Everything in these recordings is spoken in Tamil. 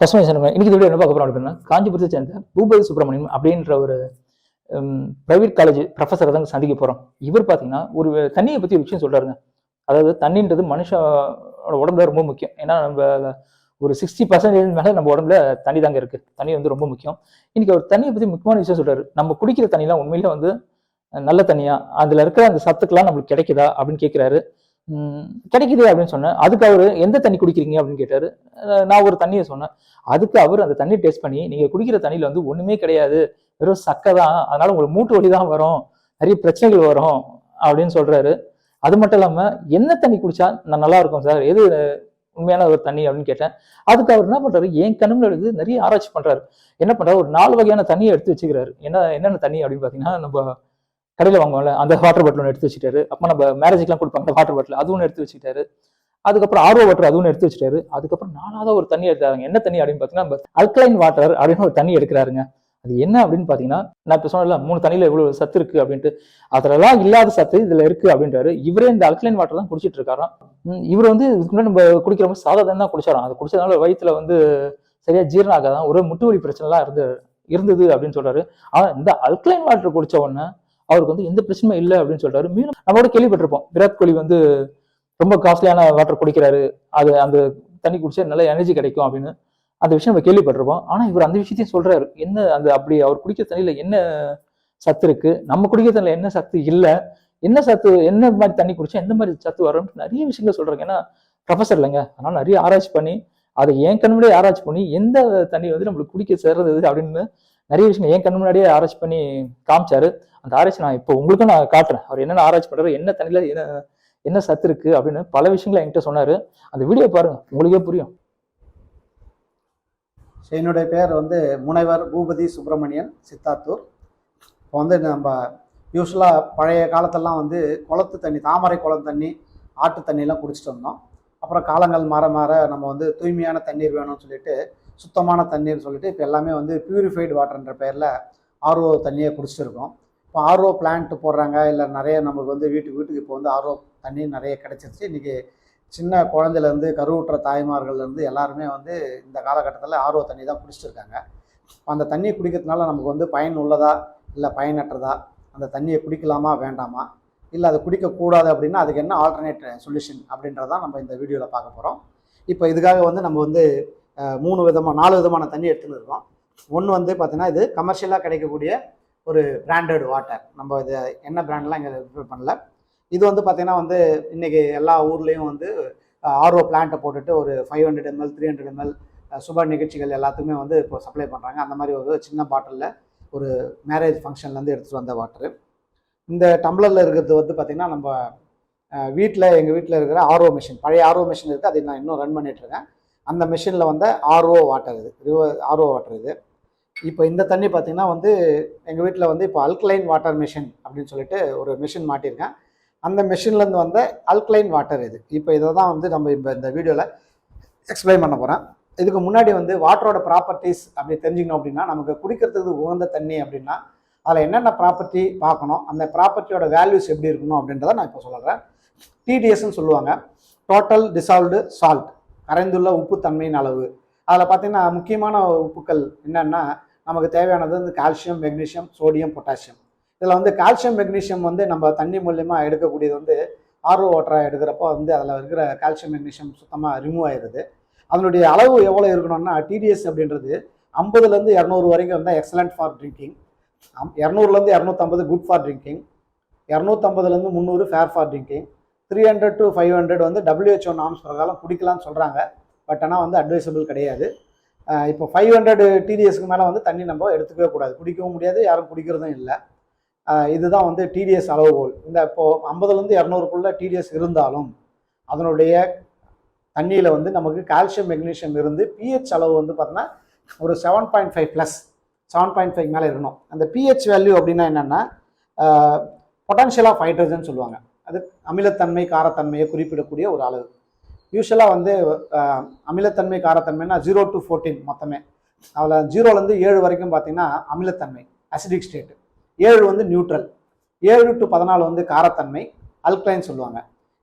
பசுமை சனமே இன்னைக்கு வீடியோ என்ன பார்க்க போறோம் அப்படின்னா, காஞ்சிபுரத்தை சேர்ந்த பூபதி சுப்பிரமணியம் அப்படின்ற ஒரு பிரைவேட் காலேஜ் ப்ரொஃபஸரை தான் சந்திக்க போறோம். இவர் பார்த்தீங்கன்னா ஒரு தண்ணியை பத்தி ஒரு விஷயம் சொல்றாருங்க. அதாவது தண்ணின்றது மனுஷனோட உடம்புல ரொம்ப முக்கியம். ஏன்னா நம்ம ஒரு 60% மேல நம்ம உடம்புல தண்ணி தாங்க இருக்கு. தண்ணி வந்து ரொம்ப முக்கியம். இன்னைக்கு ஒரு தண்ணியை பத்தி முக்கியமான விஷயம் சொல்றாரு. நம்ம குடிக்கிற தண்ணிலாம் உண்மையிலே வந்து நல்ல தண்ணியா, அதுல இருக்கிற அந்த சத்துக்கெல்லாம் நம்மளுக்கு கிடைக்குதா அப்படின்னு கேட்கிறாரு. கிடைக்குது அப்படின்னு சொன்னேன். அதுக்கு அவரு எந்த தண்ணி குடிக்கிறீங்க அப்படின்னு கேட்டாரு. நான் ஒரு தண்ணியை சொன்னேன். அதுக்கு அவர் அந்த தண்ணியை டேஸ்ட் பண்ணி, நீங்க குடிக்கிற தண்ணியில வந்து ஒண்ணுமே கிடையாது, வெறும் சக்கை தான், அதனால உங்களுக்கு மூட்டு வலி தான் வரும், நிறைய பிரச்சனைகள் வரும் அப்படின்னு சொல்றாரு. அது மட்டும் இல்லாம என்ன தண்ணி குடிச்சா நான் நல்லா இருக்கும் சார், எது உண்மையான ஒரு தண்ணி அப்படின்னு கேட்டேன். அதுக்கு அவர் என்ன பண்றாரு, என் கண்ணுல எடுத்து நிறைய ஆராய்ச்சி பண்றாரு. என்ன பண்றாரு, ஒரு 4 வகையான தண்ணியை எடுத்து வச்சுக்கிறாரு. என்னென்ன தண்ணி அப்படின்னு பாத்தீங்கன்னா, நம்ம கடையில் வாங்குவோம்ல அந்த வாட்டர் பாட்டில் ஒன்று எடுத்து வச்சுட்டாரு. அப்போ நம்ம மேரேஜுக்குலாம் கொடுப்பாங்க வாட்டர் பாட்டில், அது ஒன்று எடுத்து வச்சுக்கிட்டாரு. அதுக்கப்புறம் ஆர்ஓ வாட்டர் அது ஒன்று எடுத்து வச்சுட்டாரு. அதுக்கப்புறம் 4வது ஒரு தண்ணி எடுத்தாருங்க. என்ன தண்ணி அப்படின்னு பார்த்தீங்கன்னா, அல்கலைன் வாட்டர் அப்படின்னு ஒரு தண்ணி எடுக்கிறாருங்க. அது என்ன அப்படின்னு பார்த்தீங்கன்னா, நான் இப்போ சொன்னல 3 தண்ணியில் எவ்வளவு சத்து இருக்கு அப்படின்ட்டு, அதெல்லாம் இல்லாத சத்து இதுல இருக்கு அப்படின்றாரு. இவரே இந்த அல்கலைன் வாட்டர் தான் குடிச்சிட்டு இருக்காராம். இவர் வந்து இதுக்கு முன்னாடி நம்ம குடிக்கிற மாதிரி சாதா தான் குடிச்சாராம். அது குடிச்சதுனால வயிற்றுல வந்து சரியா ஜீரணம் ஆகாதான், ஒரு முட்டு வலி பிரச்சனைலாம் இருந்தது அப்படின்னு சொல்றாரு. ஆனா இந்த அல்கலைன் வாட்டர் குடிச்ச உடனே அவருக்கு வந்து எந்த பிரச்சனையும் இல்லை அப்படின்னு சொல்றாரு. மீண்டும் நம்மளோட கேள்விப்பட்டிருப்போம், விராட் கோலி வந்து ரொம்ப காஸ்ட்லியான வாட்டர் குடிக்கிறாரு, அது அந்த தண்ணி குடிச்சா நல்ல எனர்ஜி கிடைக்கும் அப்படின்னு அந்த விஷயம் நம்ம கேள்விப்பட்டிருப்போம். ஆனா இவர் அந்த விஷயத்தையும் சொல்றாரு. என்ன அந்த அப்படி அவர் குடிக்கிற தண்ணியில என்ன சத்து இருக்கு, நம்ம குடிக்கிற தண்ணியில என்ன சத்து இல்லை, என்ன சத்து, என்ன மாதிரி தண்ணி குடிச்சா எந்த மாதிரி சத்து வரும், நிறைய விஷயங்கள் சொல்றாங்க. ஏன்னா ப்ரொஃபஸர் இல்லைங்க, அதனால நிறைய ஆராய்ச்சி பண்ணி அதை என் கண் முன்னாடியே ஆராய்ச்சி பண்ணி எந்த தண்ணி வந்து நம்மளுக்கு குடிக்க சேர்றது அப்படின்னு நிறைய விஷயம் என் கண் முன்னாடியே ஆராய்ச்சி பண்ணி காமிச்சாரு. அந்த ஆராய்ச்சி நான் இப்போ உங்களுக்கும் நான் காட்டுறேன். அவர் என்னென்ன ஆராய்ச்சி பண்றாரு, என்ன தண்ணியில என்ன சத்து இருக்கு அப்படின்னு பல விஷயங்களை என்கிட்ட சொன்னாரு. அந்த வீடியோ பாருங்க, உங்களுக்கே புரியும். என்னுடைய பேர் வந்து முனைவர் பூபதி சுப்பிரமணியன், சித்தாத்தூர். இப்போ வந்து நம்ம யூஸ்வலாக பழைய காலத்தெல்லாம் வந்து குளத்து தண்ணி, தாமரை குளம் தண்ணி, ஆட்டு தண்ணியெலாம் குடிச்சிட்டு வந்தோம். அப்புறம் காலங்கள் மாற மாற நம்ம வந்து தூய்மையான தண்ணீர் வேணும்னு சொல்லிட்டு, சுத்தமான தண்ணீர் சொல்லிட்டு இப்போ எல்லாமே வந்து பியூரிஃபைடு வாட்டர்ன்ற பேரில் ஆர்ஓ தண்ணியை குடிச்சிருக்கோம். இப்போ ஆர்ஓ பிளான்ட் போடுறாங்க, இல்லை நிறைய நமக்கு வந்து வீட்டுக்கு இப்போ வந்து ஆர்ஓ தண்ணி நிறைய கிடைச்சிருச்சு. இன்றைக்கி சின்ன குழந்தையிலேருந்து கருவுற்ற தாய்மார்கள்லேருந்து எல்லாருமே வந்து இந்த காலகட்டத்தில் ஆர்ஓ தண்ணி தான் குடிச்சிருக்காங்க. அந்த தண்ணியை குடிக்கிறதுனால நமக்கு வந்து பயன் உள்ளதா இல்லை பயனற்றதா, அந்த தண்ணியை குடிக்கலாமா வேண்டாமா, இல்லை அதை குடிக்கக்கூடாது அப்படின்னா அதுக்கு என்ன ஆல்டர்னேட் சொல்யூஷன் அப்படின்றதான் நம்ம இந்த வீடியோவில் பார்க்க போகிறோம். இப்போ இதுக்காக வந்து நம்ம வந்து 4 விதமான தண்ணி எடுத்துன்னு இருக்கோம். ஒன்று வந்து பார்த்தீங்கன்னா, இது கமர்ஷியலாக கிடைக்கக்கூடிய ஒரு பிராண்டட் வாட்டர். நம்ம இது என்ன பிராண்ட்லாம் இங்கே ரிஃபர் பண்ணல. இது வந்து பார்த்தீங்கன்னா வந்து இன்றைக்கி எல்லா ஊர்லேயும் வந்து ஆர்ஓ பிளான்ட்டை போட்டுட்டு ஒரு 500 ml 300 ml சுப நிகழ்ச்சிகள் எல்லாத்துக்குமே வந்து இப்போ சப்ளை பண்ணுறாங்க. அந்த மாதிரி ஒரு சின்ன பாட்டிலில் ஒரு மேரேஜ் ஃபங்க்ஷன்லேருந்து எடுத்துகிட்டு வந்த வாட்டரு. இந்த டம்ளரில் இருக்கிறது வந்து பார்த்திங்கன்னா, நம்ம எங்கள் வீட்டில் இருக்கிற ஆர்ஓ மிஷின், பழைய ஆர்ஓ மிஷின் இருக்குது, அதை நான் இன்னும் ரன் பண்ணிகிட்ருக்கேன். அந்த மிஷினில் வந்து ஆர்ஓ வாட்டர் இது. இப்போ இந்த தண்ணி பார்த்திங்கன்னா வந்து எங்கள் வீட்டில் வந்து இப்போ அல்கலைன் வாட்டர் மிஷின் அப்படின்னு சொல்லிட்டு ஒரு மிஷின் மாட்டியிருக்கேன். அந்த மிஷின்லேருந்து வந்த அல்கலைன் வாட்டர் இது. இப்போ இதை தான் வந்து நம்ம இப்போ இந்த வீடியோவில் எக்ஸ்பிளைன் பண்ண போகிறேன். இதுக்கு முன்னாடி வந்து வாட்டரோட ப்ராப்பர்ட்டிஸ் அப்படி தெரிஞ்சுக்கணும் அப்படின்னா, நமக்கு குடிக்கிறதுக்கு உகந்த தண்ணி அப்படின்னா அதில் என்னென்ன ப்ராப்பர்ட்டி பார்க்கணும், அந்த ப்ராப்பர்ட்டியோட வேல்யூஸ் எப்படி இருக்கணும் அப்படின்றத நான் இப்போ சொல்கிறேன். டிடிஎஸ்ன்னு சொல்லுவாங்க, டோட்டல் டிசால்வ்டு சால்ட், கரைந்துள்ள உப்பு தன்மையின் அளவு. அதில் பார்த்திங்கன்னா முக்கியமான உப்புக்கள் என்னென்னா, நமக்கு தேவையானது வந்து கால்சியம், மெக்னீஷியம், சோடியம், பொட்டாசியம். இதில் வந்து கால்சியம், மெக்னீஷியம் வந்து நம்ம தண்ணி மூலியமாக எடுக்கக்கூடியது வந்து ஆர்ஓ வாட்டராக எடுக்கிறப்போ வந்து அதில் இருக்கிற கால்சியம், மெக்னீஷியம் சுத்தமாக ரிமூவ் ஆயிடுது. அதனுடைய அளவு எவ்வளோ இருக்கணும்னா, டிடிஎஸ் அப்படின்றது 50லேருந்து 200 வரைக்கும் இருந்தால் எக்ஸலண்ட் ஃபார் ட்ரிங்கிங், 200லேருந்து 250 குட் ஃபார் ட்ரிங்கிங், 250லேருந்து 300 ஃபேர் ஃபார் ட்ரிங்கிங், 300 to 500 வந்து WHO நார்ம்ஸ் பிரகாரம் குடிக்கலாம்னு சொல்கிறாங்க. பட் ஆனால் வந்து அட்வைசபிள் கிடையாது. இப்போ 500 டிடிஎஸ்க்கு மேலே வந்து தண்ணி நம்ம எடுத்துக்கவே கூடாது, குடிக்கவும் முடியாது, யாரும் குடிக்கிறதும் இல்லை. இதுதான் வந்து டிடிஎஸ் அளவுகோல். இந்த இப்போது 50லேருந்து 200க்குள்ளே டிடிஎஸ் இருந்தாலும் அதனுடைய தண்ணியில் வந்து நமக்கு கால்சியம், மெக்னீஷியம் இருந்து பிஹெச் அளவு வந்து பார்த்தோன்னா ஒரு 7.5 7.5 மேலே இருக்கணும். அந்த பிஹெச் வேல்யூ அப்படின்னா என்னென்னா, பொட்டன்ஷியல் ஆஃப் ஹைட்ரஜன் சொல்லுவாங்க. அது அமிலத்தன்மை, காரத்தன்மையை குறிப்பிடக்கூடிய ஒரு அளவு. யூஸ்வலாக வந்து அமிலத்தன்மை, காரத்தன்மைனா 0 to 14 மொத்தமே. அதில் 0லேருந்து 7 வரைக்கும் பார்த்திங்கன்னா அமிலத்தன்மை, அசிடிக் ஸ்டேட்டு. 7 வந்து நியூட்ரல், 7 to 14 வந்து காரத்தன்மை, அல்கலைன் சொல்லுவாங்க.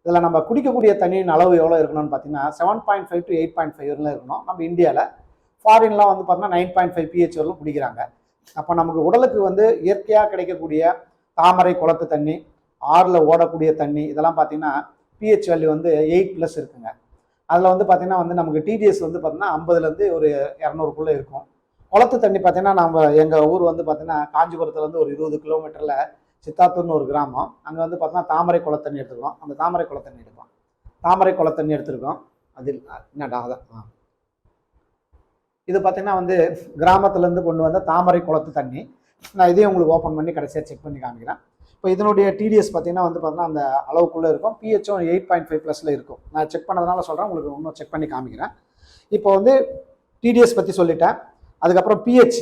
இதில் நம்ம குடிக்கக்கூடிய தண்ணியின் அளவு எவ்வளோ இருக்கணும்னு பார்த்தீங்கன்னா 7.5 to 8.5 இருக்கணும். நம்ம இந்தியாவில் ஃபாரின்லாம் வந்து பார்த்தீங்கன்னா 9.5 pH வரலும் குடிக்கிறாங்க. அப்போ நமக்கு உடலுக்கு வந்து இயற்கையாக கிடைக்கக்கூடிய தாமரை குளத்து தண்ணி, ஆறில் ஓடக்கூடிய தண்ணி, இதெல்லாம் பார்த்தீங்கன்னா pH வேல்யூ வந்து 8+ இருக்குங்க. அதில் வந்து பார்த்தீங்கன்னா வந்து நமக்கு TDS வந்து பார்த்தீங்கன்னா 50லேருந்து ஒரு 200க்குள்ளே இருக்கும். குளத்து தண்ணி பார்த்தீங்கன்னா நம்ம எங்கள் ஊர் வந்து பார்த்தீங்கன்னா காஞ்சிபுரத்துலேருந்து ஒரு 20 கிலோமீட்டரில் சித்தாத்தூர்னு ஒரு கிராமம். அங்கே வந்து பார்த்தீங்கன்னா தாமரை குளத்தண்ணி எடுத்துருக்கோம். அந்த தாமரை குளத்தண்ணி எடுப்போம். தாமரை குளத்தண்ணி எடுத்திருக்கோம். அதில் என்னடா அதான் இது பார்த்தீங்கன்னா வந்து கிராமத்துலேருந்து கொண்டு வந்த தாமரை குளத்து தண்ணி. நான் இதையும் உங்களுக்கு ஓப்பன் பண்ணி கடைசியாக செக் பண்ணி காமிக்கிறேன். இப்போ இதனுடைய TDS பார்த்தீங்கன்னா வந்து பார்த்தீங்கன்னா அந்த அளவுக்குள்ளே இருக்கும். pHம் 8.5+ இருக்கும். நான் செக் பண்ணதுனால சொல்கிறேன், உங்களுக்கு இன்னும் செக் பண்ணி காமிக்கிறேன். இப்போ வந்து TDS பற்றி சொல்லிட்டேன். அதுக்கப்புறம் pH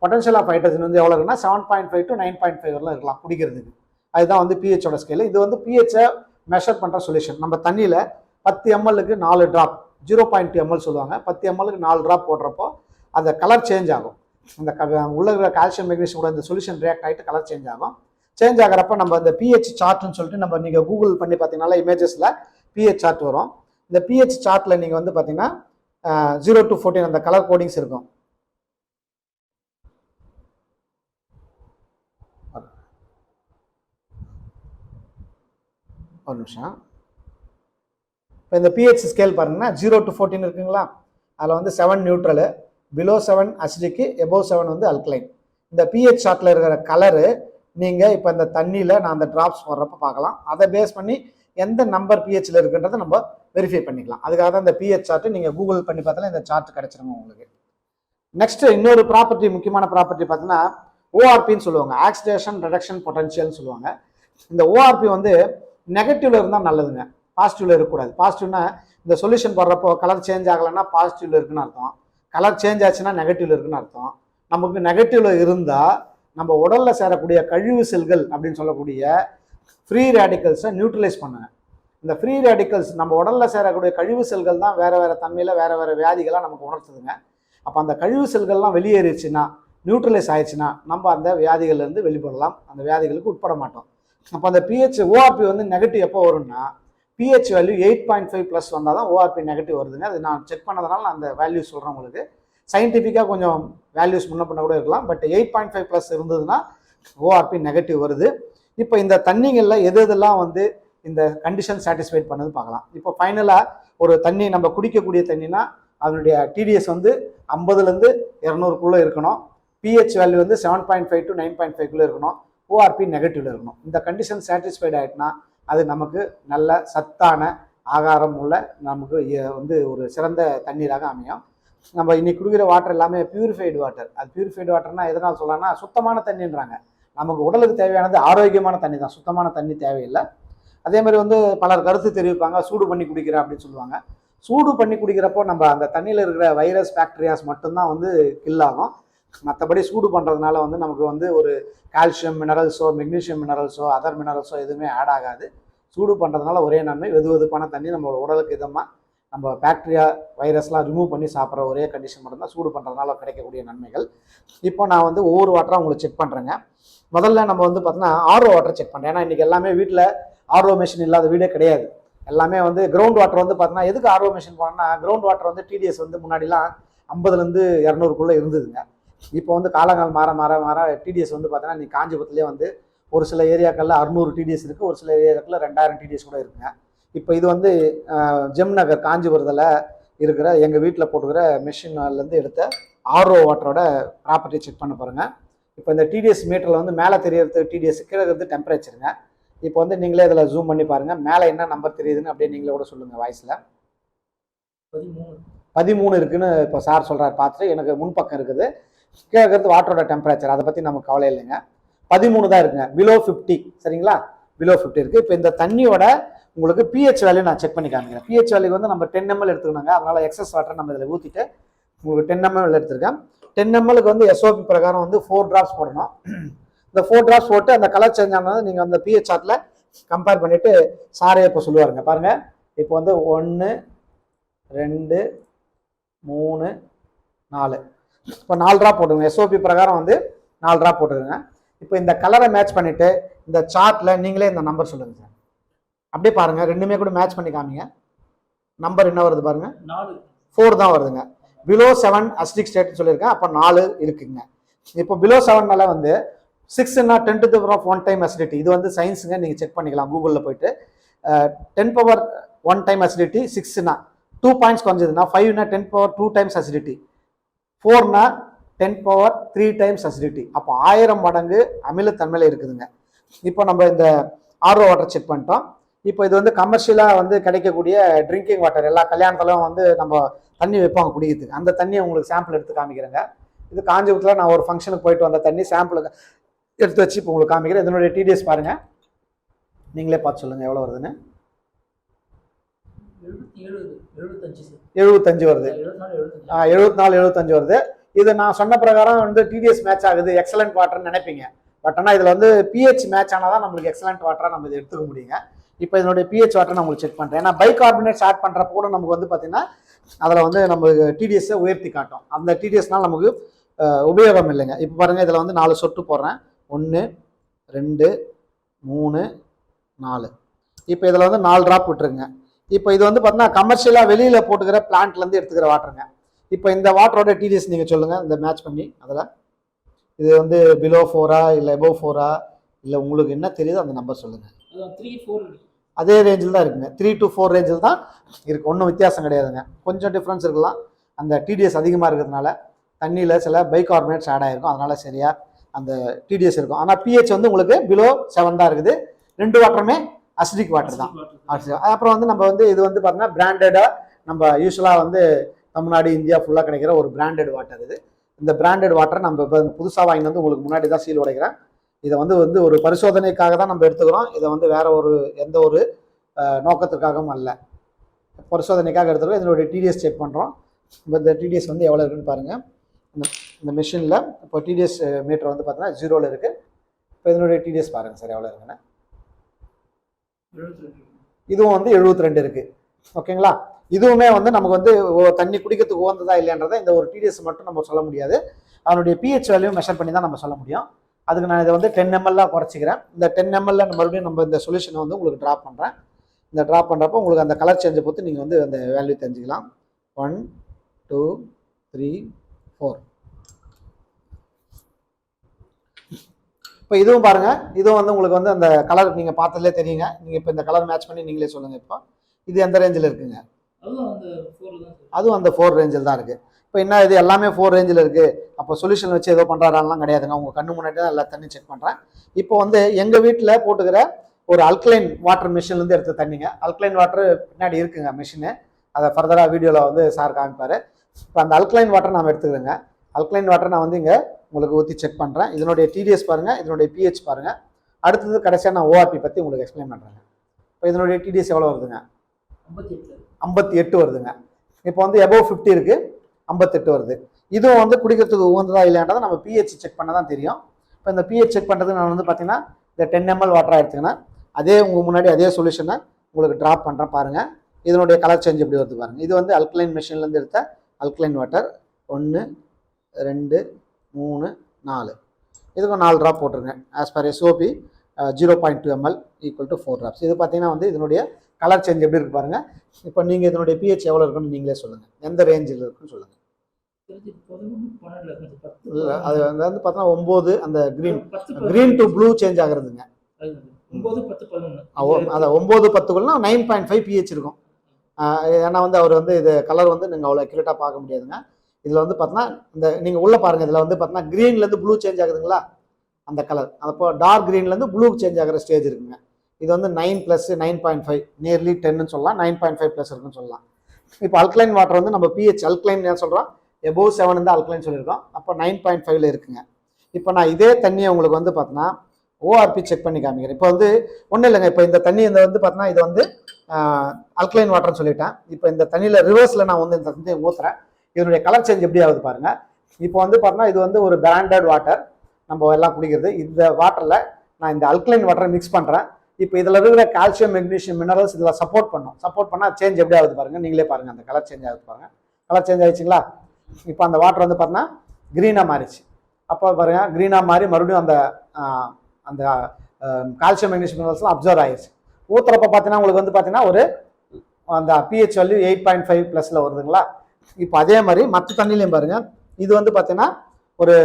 பொட்டன்ஷியல் ஆஃப் ஹைட்ரஜன் வந்து எவ்வளோ இருக்குன்னா 7.5 to 9.5 வரலாம் இருக்கலாம் குடிக்கிறதுக்கு. அதுதான் வந்து pHோட ஸ்கேலு. இது வந்து pHஐ மெஷர் பண்ணுற சொல்யூஷன். நம்ம தண்ணியில் 10 mlக்கு 4 ட்ராப் 0.2 ml சொல்லுவாங்க. 10 mlக்கு 4 ட்ராப் போடுறப்போ அந்த கலர் சேஞ்ச் ஆகும். இந்த உள்ள இருக்கிற கால்சியம் மெக்னீசியம் கூட இந்த சொல்யூஷன் ரியாக்ட் ஆகிட்டு கலர் சேஞ்ச் ஆகும். சேஞ்ச் ஆகிறப்ப நம்ம இந்த pH சார்ட்னு சொல்லிட்டு நம்ம நீங்கள் கூகுள் பண்ணி பார்த்தீங்கன்னா இமேஜஸில் pH சார்ட் வரும். இந்த pH சார்ட்டில் நீங்கள் வந்து பார்த்தீங்கன்னா 0 to 14 அந்த கலர் கோடிங்ஸ் இருக்கும். ஒரு நிமிஷம். இப்போ இந்த pH ஸ்கேல் பாருங்கன்னா 0 to 14 இருக்குங்களா? அதில் வந்து 7 நியூட்ரலு, பிலோ 7 அசிடிக்கு, எபோவ் 7 வந்து அல்கலைன். இந்த pH சார்ட்டில் இருக்கிற கலரு நீங்கள் இப்போ இந்த தண்ணியில் நான் அந்த ட்ராப்ஸ் போடுறப்ப பார்க்கலாம். அதை பேஸ் பண்ணி எந்த நம்பர் pHல இருக்குன்றதை நம்ம வெரிஃபை பண்ணிக்கலாம். அதுக்காக தான் இந்த pH சார்ட்டு நீங்கள் கூகுள் பண்ணி பார்த்தாலும் இந்த சார்ட் கிடைச்சிருங்க உங்களுக்கு. நெக்ஸ்ட் இன்னொரு ப்ராப்பர்ட்டி, முக்கியமான ப்ராப்பர்ட்டி பார்த்தீங்கன்னா ஓஆர்பின்னு சொல்லுவாங்க, ஆக்சிடேஷன் ரிடக்ஷன் பொட்டன்ஷியல்னு சொல்லுவாங்க. இந்த ஓஆர்பி வந்து நெகட்டிவ்ல இருந்தால் நல்லதுங்க, பாசிட்டிவ்ல இருக்கக்கூடாது. பாசிட்டிவ்னா இந்த சொல்யூஷன் போடுறப்போ கலர் சேஞ்ச் ஆகலைன்னா பாசிட்டிவ்ல இருக்குன்னு அர்த்தம், கலர் சேஞ்ச் ஆச்சுன்னா நெகட்டிவ்ல இருக்குன்னு அர்த்தம். நமக்கு நெகட்டிவ்ல இருந்தால் நம்ம உடல்ல சேரக்கூடிய கழிவு செல்கள் அப்படின்னு சொல்லக்கூடிய ஃப்ரீ ரேடிக்கல்ஸை நியூட்ரலைஸ் பண்ணுங்க. இந்த ஃப்ரீ ரேடிக்கல்ஸ் நம்ம உடல்ல சேரக்கூடிய கழிவு செல்கள் தான் வேற வேற தன்மையில வேற வேற வியாதிகளாக நமக்கு உணர்த்துதுங்க. அப்போ அந்த கழிவு செல்கள்லாம் வெளியேறிடுச்சுன்னா, நியூட்ரலைஸ் ஆயிடுச்சுன்னா நம்ம அந்த வியாதிகள்லேருந்து வெளிப்படலாம், அந்த வியாதிகளுக்கு உட்பட மாட்டோம். அப்போ அந்த pH ஓஆர்பி வந்து நெகட்டிவ் எப்போ வரும்னா pH வேல்யூ 8.5+ வந்தால் தான் ஓஆர்பி நெகட்டிவ் வருதுங்க. அது நான் செக் பண்ணதுனால நான் அந்த வேல்யூ சொல்கிறேன் உங்களுக்கு. சயின்டிஃபிக்காக கொஞ்சம் வேல்யூஸ் முன்ன பண்ண கூட இருக்கலாம், பட் 8.5+ இருந்ததுன்னா ஓஆர்பி நெகட்டிவ் வருது. இப்போ இந்த தண்ணிகளில் எது எதெல்லாம் வந்து இந்த கண்டிஷன் சாட்டிஸ்ஃபைட் பண்ணது பார்க்கலாம். இப்போ ஃபைனலாக ஒரு தண்ணி நம்ம குடிக்கக்கூடிய தண்ணினா அதனுடைய TDS வந்து 50லேருந்து 200க்குள்ளே இருக்கணும், pH வேல்யூ வந்து 7.5 to 9.5க்குள்ளே இருக்கணும், ஓஆர்பி நெகட்டிவ்ல இருக்கணும். இந்த கண்டிஷன் சாட்டிஸ்ஃபைட் ஆகிட்டுனா அது நமக்கு நல்ல சத்தான ஆகாரம் உள்ள நமக்கு வந்து ஒரு சிறந்த தண்ணீராக அமையும். நம்ம இன்னைக்கு குடிக்கிற வாட்டர் எல்லாமே பியூரிஃபைடு வாட்டர். அது பியூரிஃபைடு வாட்டர்னா எதனால் சொல்லலாம்னா சுத்தமான தண்ணின்றாங்க. நமக்கு உடலுக்கு தேவையானது ஆரோக்கியமான தண்ணி தான், சுத்தமான தண்ணி தேவையில்லை. அதே மாதிரி வந்து பலர் கருத்து தெரிவிப்பாங்க, சூடு பண்ணி குடிக்கிறேன் அப்படின்னு சொல்லுவாங்க. சூடு பண்ணி குடிக்கிறப்போ நம்ம அந்த தண்ணியில் இருக்கிற வைரஸ் பாக்டீரியாஸ் மட்டும்தான் வந்து கில் ஆகும். மற்றபடி சூடு பண்ணுறதுனால வந்து நமக்கு வந்து ஒரு கால்சியம் மினரல்ஸோ மெக்னீஷியம் மினரல்ஸோ அதர் மினரல்ஸோ எதுவுமே ஆட் ஆகாது. சூடு பண்ணுறதுனால ஒரே நன்மை, வெதுவெதுப்பான தண்ணி நம்ம உடலுக்கு இதமாக நம்ம பாக்டீரியா வைரஸ்லாம் ரிமூவ் பண்ணி சாப்பிட்ற ஒரே கண்டிஷன் மட்டும்தான் சூடு பண்ணுறதுனால கிடைக்கக்கூடிய நன்மைகள். இப்போ நான் வந்து ஒவ்வொரு வாட்டராக உங்களுக்கு செக் பண்ணுறேங்க. முதல்ல நம்ம வந்து பார்த்தீங்கன்னா ஆர்ஓ வாட்டர் செக் பண்ணுறேன். ஏன்னா இன்றைக்கி எல்லாமே வீட்டில் ஆர்ஓ மிஷின் இல்லாத வீடே கிடையாது. எல்லாமே வந்து கிரவுண்ட் வாட்டர் வந்து பார்த்தீங்கன்னா எதுக்கு ஆர்ஓ மிஷின் போனோம்னா கிரவுண்ட் வாட்டர் வந்து TDS வந்து முன்னாடிலாம் 50லேருந்து 200க்குள்ளே இருந்ததுங்க. இப்போ வந்து காலங்கள் மாற மாற மாற TDS வந்து பார்த்தீங்கன்னா இன்னைக்கு காஞ்சிபுரத்துலேயே வந்து ஒரு சில ஏரியாக்களில் 600 TDS இருக்குது, ஒரு சில ஏரியாக்களில் 2000 TDS கூட இருக்குங்க. இப்போ இது வந்து ஜெம் நகர் காஞ்சிபுரத்தில் இருக்கிற எங்கள் வீட்டில் போட்டுக்கிற மிஷின்லேருந்து எடுத்த ஆர்ஓ வாட்டரோட ப்ராப்பர்ட்டி செக் பண்ண பாருங்க. இப்போ இந்த TDS மீட்டரில் வந்து மேலே தெரியறது TDS, கீழே இருக்கிறது டெம்பரேச்சருங்க. இப்போ வந்து நீங்களே இதில் ஜூம் பண்ணி பாருங்கள், மேலே என்ன நம்பர் தெரியுதுன்னு அப்படியே நீங்களே கூட சொல்லுங்கள் வாய்ஸில். 13 இருக்குன்னு இப்போ சார் சொல்கிறார் பார்த்துட்டு. எனக்கு முன்பக்கம் இருக்குது, கீழே இருக்கிறது வாட்டரோட டெம்பரேச்சர், அதை பற்றி நமக்கு கவலை இல்லைங்க. 13 தான் இருக்குங்க, பிலோ 50. சரிங்களா, பிலோ 50 இருக்குது. இப்போ இந்த தண்ணியோட உங்களுக்கு pH வேல்யூ நான் செக் பண்ணி காமிக்கிறேன். pH வேல்யூ வந்து நம்ம 10 ml எடுத்துக்கணுங்க. அதனால் எக்ஸஸ் வாட்டர் நம்ம இதில் ஊற்றிட்டு உங்களுக்கு 10 ml எடுத்துருக்கேன். 10 mlக்கு வந்து SOP பிரகாரம் வந்து 4 drops போடணும். இந்த 4 drops போட்டு அந்த கலர் சேஞ்ச் ஆனது நீங்கள் அந்த pH சார்ட்டில் கம்பேர் பண்ணிவிட்டு சாரே இப்போ சொல்லுவாருங்க பாருங்கள். இப்போ வந்து 1 2 3 4 இப்போ 4 ட்ராப் போட்டுருங்க. SOP பிரகாரம் வந்து 4 ட்ராப் போட்டுருங்க. இப்போ இந்த கலரை மேட்ச் பண்ணிவிட்டு இந்த சார்ட்டில் நீங்களே இந்த நம்பர் சொல்லுங்கள் சார். அப்படியே பாருங்கள், ரெண்டுமே கூட மேட்ச் பண்ணி காமிங்க. நம்பர் என்ன வருது பாருங்கள், 4 தான் வருதுங்க. பிலோ 7 அசிடிக் ஸ்டேட் சொல்லியிருக்கேன். அப்போ 4 இருக்குங்க. இப்போ பிலோ 7னால வந்து 6ன்னா 10 to the power of 1 time acidity. இது வந்து சயின்ஸுங்க, நீங்கள் செக் பண்ணிக்கலாம் கூகுளில் போயிட்டு. 10 பவர் 1 டைம் அசிடிட்டி, 6னா 2 பாயிண்ட்ஸ் குறைஞ்சதுன்னா, 5னா 10 பவர் 2 டைம்ஸ் அசிடிட்டி, 4னா 10 பவர் 3 டைம்ஸ் அசிடிட்டி. அப்போ 1000 மடங்கு அமிலத்தன்மையில் இருக்குதுங்க. இப்போ நம்ம இந்த ஆர்ஓ வாட்டர் செக் பண்ணிட்டோம். இப்போ இது வந்து கமர்ஷியலாக வந்து கிடைக்கக்கூடிய ட்ரிங்கிங் வாட்டர். எல்லா கல்யாணத்திலும் வந்து நம்ம தண்ணி வைப்பாங்க குடிக்கிறதுக்கு. அந்த தண்ணியை உங்களுக்கு சாம்பிள் எடுத்து காமிக்கிறேங்க. இது காஞ்சிபுரத்தில் நான் ஒரு ஃபங்க்ஷனுக்கு போயிட்டு வந்த தண்ணி சாம்பிளுக்கு எடுத்து வச்சு இப்போ உங்களுக்கு காமிக்கிறேன். இதனுடைய டிடிஎஸ் பாருங்க, நீங்களே பார்த்து சொல்லுங்க எவ்வளோ வருதுன்னு. 75 வருது. 74 75 வருது. இது நான் சொன்ன பிரகாரம் வந்து டிடிஎஸ் மேட்ச் ஆகுது, எக்ஸலண்ட் வாட்டர்னு நினைப்பீங்க. பட் ஆனால் இதில் வந்து பிஹெச் மேட்ச் ஆனால் தான் நம்மளுக்கு எக்ஸலண்ட் வாட்டராக நம்ம இதை எடுத்துக்க முடியுங்க. இப்போ இதனுடைய பிஹெச் வாட்டர் நான் உங்களுக்கு செக் பண்ணுறேன். ஏன்னா பைகார்பனேட்ஸ் ஆட் பண்ணுறப்ப கூட நமக்கு வந்து பார்த்தீங்கன்னா அதில் வந்து நமக்கு டிடிஎஸை உயர்த்தி காட்டும். அந்த டிடிஎஸ்னால் நமக்கு உபயோகம் இல்லைங்க. இப்போ பாருங்கள், இதில் வந்து 4 சொட்டு போடுறேன். 1 2 3 4. இப்போ இதில் வந்து 4 ட்ராப் விட்டுருங்க. இப்போ இது வந்து பார்த்தீங்கன்னா கமர்ஷியலாக வெளியில் போட்டுக்கிற பிளான்ட்லேருந்து எடுத்துக்கிற வாட்டருங்க. இப்போ இந்த வாட்டரோட டிடிஎஸ் நீங்கள் சொல்லுங்கள், இந்த மேட்ச் பண்ணி. அதில் இது வந்து பிலோ 4ஆ இல்லை எபோவ் 4ஆ, இல்லை உங்களுக்கு என்ன தெரியுதோ அந்த நம்பர் சொல்லுங்கள். அதே ரேஞ்சில் தான் இருக்குங்க. 3 to 4 ரேஞ்சில் தான் இருக்குது. ஒன்றும் வித்தியாசம் கிடையாதுங்க. கொஞ்சம் டிஃப்ரென்ஸ் இருக்கலாம். அந்த டிடிஎஸ் அதிகமாக இருக்கிறதுனால தண்ணியில் சில பைகார்பனேட்ஸ் ஆட் ஆகிருக்கும், அதனால சரியா அந்த டிடிஎஸ் இருக்கும். ஆனால் பிஹெச் வந்து உங்களுக்கு பிலோ 7 தான் இருக்குது. 2 வாட்டருமே அசிடிக் வாட்டர் தான். அப்புறம் வந்து நம்ம வந்து இது வந்து பார்த்தீங்கன்னா பிராண்டடாக நம்ம யூஸ்வலாக வந்து தமிழ்நாடு இந்தியா ஃபுல்லாக கிடைக்கிற ஒரு பிராண்டட் வாட்டர் இது. இந்த பிராண்டட் வாட்டர் நம்ம இப்போ புதுசாக வாங்கிட்டு வந்து உங்களுக்கு முன்னாடி தான் சீல் உடைக்கிறேன். இதை வந்து ஒரு பரிசோதனைக்காக தான் நம்ம எடுத்துக்கிறோம். இதை வந்து வேற ஒரு எந்த ஒரு நோக்கத்துக்காகவும் அல்ல, பரிசோதனைக்காக எடுத்துக்கிறோம். இதனுடைய டிடிஎஸ் செக் பண்ணுறோம். இப்போ இந்த டிடிஎஸ் வந்து எவ்வளோ இருக்குன்னு பாருங்கள். இந்த மிஷினில் இப்போ டிடிஎஸ் மீட்டர் வந்து பார்த்தீங்கன்னா 0ல் இருக்குது. இப்போ இதனுடைய டிடிஎஸ் பாருங்கள் சார் எவ்வளோ இருக்குன்னு. இதுவும் வந்து 72 இருக்குது. ஓகேங்களா? இதுவுமே வந்து நமக்கு வந்து தண்ணி குடிக்கிறதுக்கு உகந்ததா இல்லைன்றதை இந்த ஒரு டிடிஎஸ் மட்டும் நம்ம சொல்ல முடியாது. அதனுடைய பிஹெச் வேல்யூ மெஷர் பண்ணி தான் நம்ம சொல்ல முடியும். அதுக்கு நான் இதை வந்து 10 ml குறைச்சிக்கிறேன். இந்த 10 ml மறுபடியும் நம்ம இந்த சொல்யூஷனை வந்து உங்களுக்கு ட்ராப் பண்ணுறேன். இந்த ட்ராப் பண்ணுறப்போ உங்களுக்கு அந்த கலர் சேஞ்சை பொறுத்து நீங்கள் வந்து அந்த வேல்யூ தெரிஞ்சுக்கலாம். 1 2 3 4. இப்போ இதுவும் பாருங்கள், இதுவும் வந்து உங்களுக்கு வந்து அந்த கலர் நீங்கள் பார்த்ததுலே தெரியுங்க. நீங்கள் இப்போ இந்த கலர் மேட்ச் பண்ணி நீங்களே சொல்லுங்கள். இப்போ இது எந்த ரேஞ்சில் இருக்குங்க? அதுவும் அந்த 4 ரேஞ்சில் தான் இருக்குது. இப்போ என்ன இது எல்லாமே 4 ரேஞ்சில் இருக்குது, அப்போ சொல்யூஷன் வச்சு ஏதோ பண்ணுறாரான்லாம் கிடையாதுங்க. உங்கள் கண்ணு முன்னாடி தான் எல்லா தண்ணி செக் பண்ணுறேன். இப்போ வந்து எங்கள் வீட்டில் போட்டுக்கிற ஒரு அல்கலைன் வாட்டர் மிஷின்லேருந்து எடுத்த தண்ணிங்க. அல்கலைன் வாட்டர் பின்னாடி இருக்குங்க மிஷினு, அதை ஃபர்தராக வீடியோவில் வந்து சார் காமிப்பார். இப்போ அந்த அல்கலைன் வாட்டர் நாம் எடுத்துக்கிறேங்க. அல்கலைன் வாட்டர் நான் வந்து இங்கே உங்களுக்கு ஊற்றி செக் பண்ணுறேன். இதனுடைய டிடிஎஸ் பாருங்கள், இதனுடைய பிஹெச் பாருங்கள். அடுத்தது கடைசியாக நான் ஓஆர்பி பற்றி உங்களுக்கு எக்ஸ்பிளைன் பண்ணுறேங்க. இப்போ இதனுடைய டிடிஎஸ் எவ்வளோ வருதுங்க? 58 வருதுங்க. இப்போ வந்து எபோவ் 50 இருக்குது, 58 வருது. இதுவும் வந்து குடிக்கிறதுக்கு உகந்ததா இல்லையான்றதை நம்ம பிஹெச் செக் பண்ண தான் தெரியும். இப்போ இந்த பிஹெச் செக் பண்ணுறதுக்கு நான் வந்து பார்த்தீங்கன்னா இந்த 10 ml வாட்டராக எடுத்துக்கினா அதே உங்கள் முன்னாடி அதே சொல்யூஷனை உங்களுக்கு ட்ராப் பண்ணுறேன் பாருங்கள். இதனுடைய கலர் சேஞ்ச் எப்படி வருது பாருங்கள். இது வந்து அல்கலைன் மிஷின்லேருந்து எடுத்த அல்கலைன் வாட்டர். 1 2 3 4. இதுக்கும் 4 ட்ராப் போட்டிருங்க. As per SOP 0.2 ml equal to 4 drops. இது பார்த்தீங்கன்னா வந்து இதனுடைய கலர் சேஞ்ச் எப்படி இருக்கு பாருங்கள். இப்போ நீங்கள் இதனுடைய பிஹெச் எவ்வளோ இருக்குன்னு நீங்களே சொல்லுங்கள், எந்த ரேஞ்சில் இருக்குன்னு சொல்லுங்கள். அது வந்து பார்த்தீங்கன்னா 9 அந்த க்ரீன் டு ப்ளூ சேஞ்ச் ஆகுறதுங்க. அதான் 9 10க்குள்ளா 9.5 பிஹெச் இருக்கும். ஏன்னா வந்து அவர் வந்து இது கலர் வந்து நீங்கள் அவ்வளோ அக்யூரேட்டாக பார்க்க முடியாதுங்க. இதில் வந்து பார்த்தீங்கன்னா இந்த நீங்கள் உள்ளே பாருங்கள், இதில் வந்து பார்த்தீங்கன்னா க்ரீன்லேருந்து ப்ளூ சேஞ்ச் ஆகுதுங்களா அந்த கலர். அப்போ டார்க் க்ரீன்லேருந்து ப்ளூ சேஞ்ச் ஆகிற ஸ்டேஜ் இருக்குங்க. இது வந்து 9 + 9.5 நியர்லி 10ன்னு சொல்லலாம், 9.5+ இருக்குன்னு சொல்லலாம். இப்போ அல்கலைன் வாட்டர் வந்து நம்ம பிஹெச் அல்கலைன் என்ன சொல்கிறோம், எபோவ் 7 தான் அல்கலைன் சொல்லியிருக்கோம். அப்போ 9.5ல் இருக்குங்க. இப்போ நான் இதே தண்ணியை உங்களுக்கு வந்து பார்த்தீங்கன்னா ஓஆர்பி செக் பண்ணி காமிக்கிறேன். இப்போ வந்து ஒன்றும் இல்லைங்க. இப்போ இந்த தண்ணி இந்த வந்து பார்த்தீங்கன்னா இது வந்து அல்கலைன் வாட்டர்னு சொல்லிட்டேன். இப்போ இந்த தண்ணியில் ரிவர்ஸில் நான் வந்து இந்த தண்ணியை ஊற்றுறேன். இதனுடைய கலர் சேஞ்ச் எப்படி ஆகுது பாருங்கள். இப்போ வந்து பார்த்தீங்கன்னா இது வந்து ஒரு பிராண்டட் வாட்டர் நம்ம எல்லாம் குடிக்கிறது. இந்த வாட்டரில் நான் இந்த அல்கலைன் வாட்டரை மிக்ஸ் பண்ணுறேன். இப்போ இதில் இருக்கிற கால்சியம் மெக்னீஷியம் மினரல்ஸ் இதில் சப்போர்ட் பண்ணால் சேஞ்ச் எப்படி ஆகுது பாருங்கள். நீங்களே பாருங்கள், அந்த கலர் சேஞ்ச் ஆகுது பாருங்கள். கலர் சேஞ்ச் ஆகிடுச்சிங்களா? இப்போ அந்த வாட்டர் வந்து பார்த்தீங்கன்னா க்ரீனாக மாறிச்சு. அப்போ பாருங்கள் க்ரீனாக மாறி மறுபடியும் அந்த அந்த கால்சியம் மெக்னீஷியம் மினரல்ஸ்லாம் அப்சர்வ் ஆகிடுச்சு. ஊற்றுறப்ப பார்த்தீங்கன்னா உங்களுக்கு வந்து பார்த்தீங்கன்னா ஒரு அந்த பிஹெச் வேல்யூ 8.5+ வருதுங்களா. இப்போ அதே மாதிரி மற்ற தண்ணிலையும் பாருங்கள், இது வந்து பார்த்தீங்கன்னா ஒரு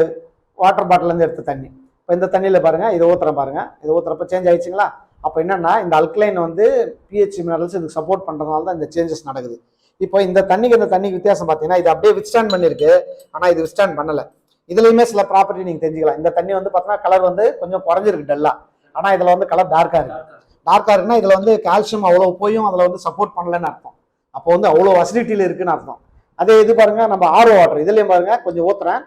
வாட்டர் பாட்டிலேருந்து எடுத்த தண்ணி. இப்போ இந்த தண்ணியில் பாருங்கள், இதை ஊற்றுறேன் பாருங்கள், இதை ஊற்றுறப்ப சேஞ்ச் ஆயிடுச்சுங்களா? அப்போ என்னென்னா இந்த அல்கலைன் வந்து பிஹெச் மினரல்ஸ் இதுக்கு சப்போர்ட் பண்ணுறதுனால தான் இந்த சேஞ்சஸ் நடக்குது. இப்போ இந்த தண்ணிக்கு இந்த தண்ணிக்கு வித்தியாசம் பார்த்தீங்கன்னா, இது அப்படியே வித்ஸ்டாண்ட் பண்ணியிருக்கு, ஆனால் இது வித்ஸ்டாண்ட் பண்ணலை. இதுலையுமே சில ப்ராப்பர்ட்டி நீங்கள் தெரிஞ்சுக்கலாம். இந்த தண்ணி வந்து பார்த்தீங்கன்னா கலர் வந்து கொஞ்சம் குறைஞ்சிருக்கு டல்லாக, ஆனால் இதில் வந்து கலர் டார்க்காக இருக்குது. டார்க்காக இருக்குன்னா இதில் வந்து கால்சியம் அவ்வளோ போயும் அதில் வந்து சப்போர்ட் பண்ணலன்னு அர்த்தம். அப்போ வந்து அவ்வளோ அசிடிட்டியில் இருக்குன்னு அர்த்தம். அதே இது பாருங்கள், நம்ம ஆர்ஓ வாட்டர் இதுலேயும் பாருங்கள், கொஞ்சம் ஊற்றுறேன்,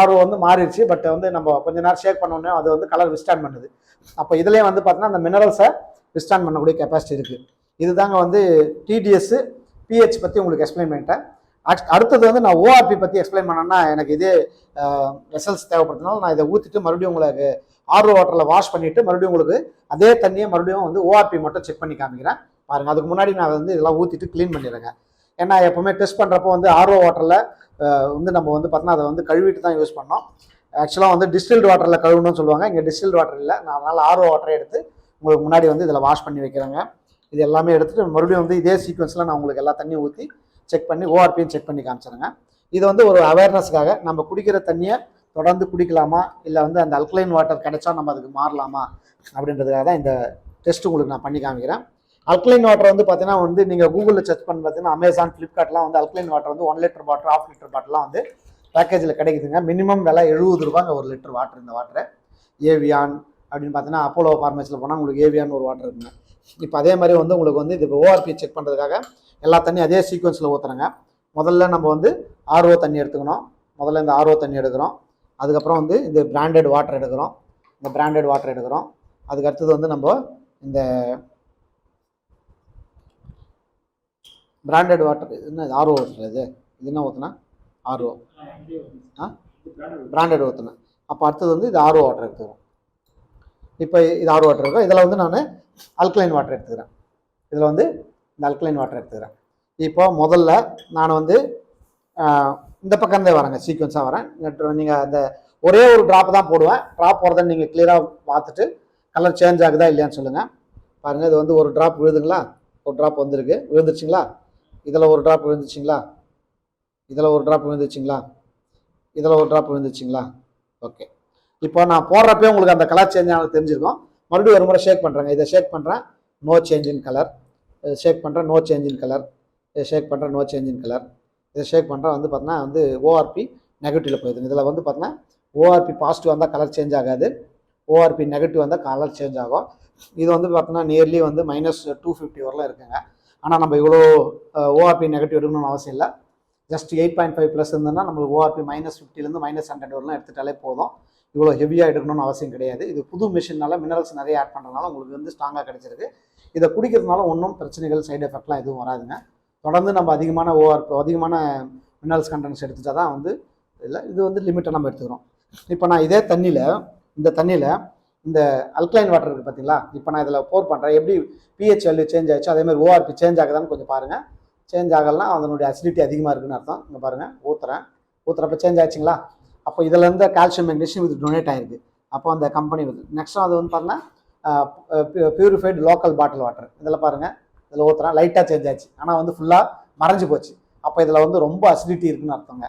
ஆர்ஓ வந்து மாறிடுச்சு. பட் வந்து நம்ம கொஞ்ச நேரம் ஷேக் பண்ணோன்னே அது வந்து கலர் விஸ்டாண்ட் பண்ணுது. அப்போ இதுலேயே வந்து பார்த்தீங்கன்னா அந்த மினரல்ஸை விஸ்டாண்ட் பண்ணக்கூடிய கெப்பாசிட்டி இருக்குது. இதுதாங்க வந்து டிடிஎஸ் பிஹெச் பற்றி உங்களுக்கு எக்ஸ்பிளைன் பண்ணிட்டேன். அடுத்தது வந்து நான் ஓஆர்பி பற்றி எக்ஸ்பிளைன் பண்ணேன்னா எனக்கு இதே வெசல்ஸ் தேவைப்படுறதுனால நான் இதை ஊற்றிட்டு மறுபடியும் உங்களுக்கு ஆர்ஓ வாட்டரில் வாஷ் பண்ணிவிட்டு மறுபடியும் உங்களுக்கு அதே தண்ணியை மறுபடியும் வந்து ஓஆர்பி மட்டும் செக் பண்ணி காமிக்கிறேன் பாருங்கள். அதுக்கு முன்னாடி நான் வந்து இதெல்லாம் ஊற்றிட்டு க்ளீன் பண்ணிடுறேங்க. ஏன்னா எப்போவுமே டெஸ்ட் பண்ணுறப்போ வந்து ஆர்ஓ வாட்டரில் வந்து நம்ம வந்து பார்த்தீங்கன்னா அதை வந்து கழுவிட்டு தான் யூஸ் பண்ணோம். ஆக்சுவலாக வந்து டிஸ்டில்டு வாட்டரில் கழுவணும்னு சொல்லுவாங்க. இங்கே டிஸ்டில்டு வாட்டர் இல்லை, நான் அதனால் ஆர்ஓ வாட்டரை எடுத்து உங்களுக்கு முன்னாடி வந்து இதில் வாஷ் பண்ணி வைக்கிறேங்க. இது எல்லாமே எடுத்துகிட்டு மறுபடியும் வந்து இதே சீக்வன்ஸில் நான் உங்களுக்கு எல்லா தண்ணியும் ஊற்றி செக் பண்ணி ஓஆர்பியும் செக் பண்ணி காமிச்சிருங்க. இது வந்து ஒரு அவேர்னஸ்க்காக நம்ம குடிக்கிற தண்ணியை தொடர்ந்து குடிக்கலாமா, இல்லை வந்து அந்த அல்கலைன் வாட்டர் கிடைச்சா நம்ம அதுக்கு மாறலாமா அப்படின்றதுக்காக தான் இந்த டெஸ்ட் உங்களுக்கு நான் பண்ணி காமிக்கிறேன். அல்கலைன் வாட்டர் வந்து பார்த்தீங்கன்னா வந்து நீங்கள் கூகுளில் சர்ச் பண்ணி பார்த்தீங்கன்னா அமேசான், ஃப்ளிப்கார்ட்லாம் வந்து அல்கலைன் வாட்டர் வந்து 1 லிட்டர் பாட்டில், 1/2 லிட்டர் பாட்டிலாம் வந்து பேக்கேஜில் கிடைக்குதுங்க. மினிமம் விலை 70 ரூபாங்க 1 லிட்டர் வாட்டர். இந்த வாட்டரை ஏவியான் அப்படின்னு பார்த்தீங்கன்னா அப்போலோ ஃபார்மேஸில் போனால் உங்களுக்கு ஏவியான் ஒரு வாட்டர் இருக்குங்க. இப்போ அதே மாதிரி வந்து உங்களுக்கு வந்து இது ஓஆர்பி செக் பண்ணுறதுக்காக எல்லா தண்ணியும் அதே சீக்வன்ஸில் ஊற்றுறேங்க. முதல்ல நம்ம வந்து ஆர்ஓ தண்ணி எடுத்துக்கணும். முதல்ல இந்த ஆர்ஓ தண்ணி எடுக்கிறோம். அதுக்கப்புறம் வந்து இந்த பிராண்டட் வாட்டர் எடுக்கிறோம். இந்த பிராண்டட் வாட்டர் எடுக்கிறோம். அதுக்கு அடுத்தது வந்து நம்ம இந்த பிராண்டட் வாட்டர் என்ன ஆர்ஓ ஊற்றுறது, இது என்ன ஊற்றுனா ஆர்ஓ பிராண்டட் ஊற்றுனேன். அப்போ அடுத்தது வந்து இது ஆர்ஓ வாட்டர் எடுத்துக்கிறோம். இப்போ இது ஆர்ஓ வாட்டர் இருக்கும். இதில் வந்து நான் அல்கலைன் வாட்டர் எடுத்துக்கிறேன். இதில் வந்து இந்த அல்கலைன் வாட்டர் எடுத்துக்கிறேன். இப்போ முதல்ல நான் வந்து இந்த பக்கம்தே வரேங்க, சீக்வன்ஸாக வரேன். நீங்கள் அந்த ஒரே ஒரு ட்ராப் தான் போடுவேன். ட்ராப் போகிறத நீங்கள் கிளியராக பார்த்துட்டு கலர் சேஞ்ச் ஆகுதா இல்லையான்னு சொல்லுங்கள். பாருங்கள், இது வந்து ஒரு ட்ராப் விழுதுங்களா, ஒரு ட்ராப் வந்திருக்கு, விழுந்துருச்சுங்களா, இதில் ஒரு ட்ராப் விழுந்துச்சுங்களா, இதில் ஒரு ட்ராப் விழுந்துச்சுங்களா, இதில் ஒரு ட்ராப் விழுந்துச்சுங்களா. ஓகே, இப்போ நான் போடுறப்பே உங்களுக்கு அந்த கலர் சேஞ்ச் ஆனது தெரிஞ்சிருக்கும். மறுபடியும் ஒரு முறை ஷேக் பண்ணுறேங்க. இதை ஷேக் பண்ணுறேன், நோ சேஞ்ச் இன் கலர். இதை ஷேக் பண்ணுறேன், நோ சேஞ்ச் இன் கலர். இதை ஷேக் பண்ணுறேன், நோ சேஞ்ச் இன் கலர். இதை ஷேக் பண்ணுறேன், வந்து பார்த்தீங்கன்னா வந்து ஓஆர்பி நெகட்டிவில் போயிடுது. இதில் வந்து பார்த்தீங்கன்னா ஓஆர்பி பாசிட்டிவ் வந்தால் கலர் சேஞ்ச் ஆகாது, ஓஆர்பி நெகட்டிவ் வந்தால் கலர் சேஞ்ச் ஆகும். இது வந்து பார்த்தீங்கன்னா நியர்லி வந்து -250 வரலாம் இருக்குங்க. ஆனால் நம்ம இவ்வளோ ஓஆர்பி நெகட்டிவ் எடுக்கணும்னு அவசியம் இல்லை. ஜஸ்ட் 8.5 ப்ளஸ் இருந்ததுன்னா நம்மளுக்கு ஓஆர்பி -50லேருந்து -100 வரலாம் எடுத்துட்டாலே போதும். இவ்வளோ ஹெவியாக எடுக்கணும்னு அவசியம் கிடையாது. இது புது மிஷினால மினரல்ஸ் நிறைய ஆட் பண்ணுறதுனால உங்களுக்கு வந்து ஸ்ட்ராங்காக கிடைச்சிருக்கு. இதை குடிக்கிறதுனால ஒன்றும் பிரச்சனைகள், சைடு எஃபெக்ட்லாம் எதுவும் வராதுங்க. தொடர்ந்து நம்ம அதிகமான ஓஆர்பி, அதிகமான மினரல்ஸ் கண்டென்ட்ஸ் எடுத்துட்டா தான் வந்து இல்லை, இது வந்து லிமிட்டை நம்ம எடுத்துக்கிறோம். இப்போ நான் இதே தண்ணியில், இந்த தண்ணியில் இந்த அல்கலைன் வாட்டர் இருக்குது பார்த்தீங்களா, இப்போ நான் இதில் போர் பண்ணுறேன். எப்படி பிஹெச் வேல்யூ சேஞ்ச் ஆகிடுச்சு அதேமாதிரி ஓஆர்பி சேஞ்ச் ஆகுதான்னு கொஞ்சம் பாருங்கள். சேஞ்ச் ஆகலாம், அதனுடைய அசிடிட்டி அதிகமாக இருக்குதுன்னு அர்த்தம். இங்கே பாருங்கள், ஊற்றுறப்ப சேஞ்ச் ஆச்சுங்களா. அப்போ இதில் இருந்த கால்சியம் மெக்னீஷியம் இது டொனேட் ஆகிருக்கு. அப்போ அந்த கம்பெனி வந்து நெக்ஸ்ட்டும் அது வந்து பார்த்தீங்கன்னா பியூரிஃபைடு லோக்கல் பாட்டில் வாட்டர். இதில் பாருங்கள், இதில் ஊற்றுறேன், லைட்டாக சேஞ்ச் ஆச்சு, ஆனால் வந்து ஃபுல்லாக மறைஞ்சு போச்சு. அப்போ இதில் வந்து ரொம்ப அசிடிட்டி இருக்குதுன்னு அர்த்தங்க.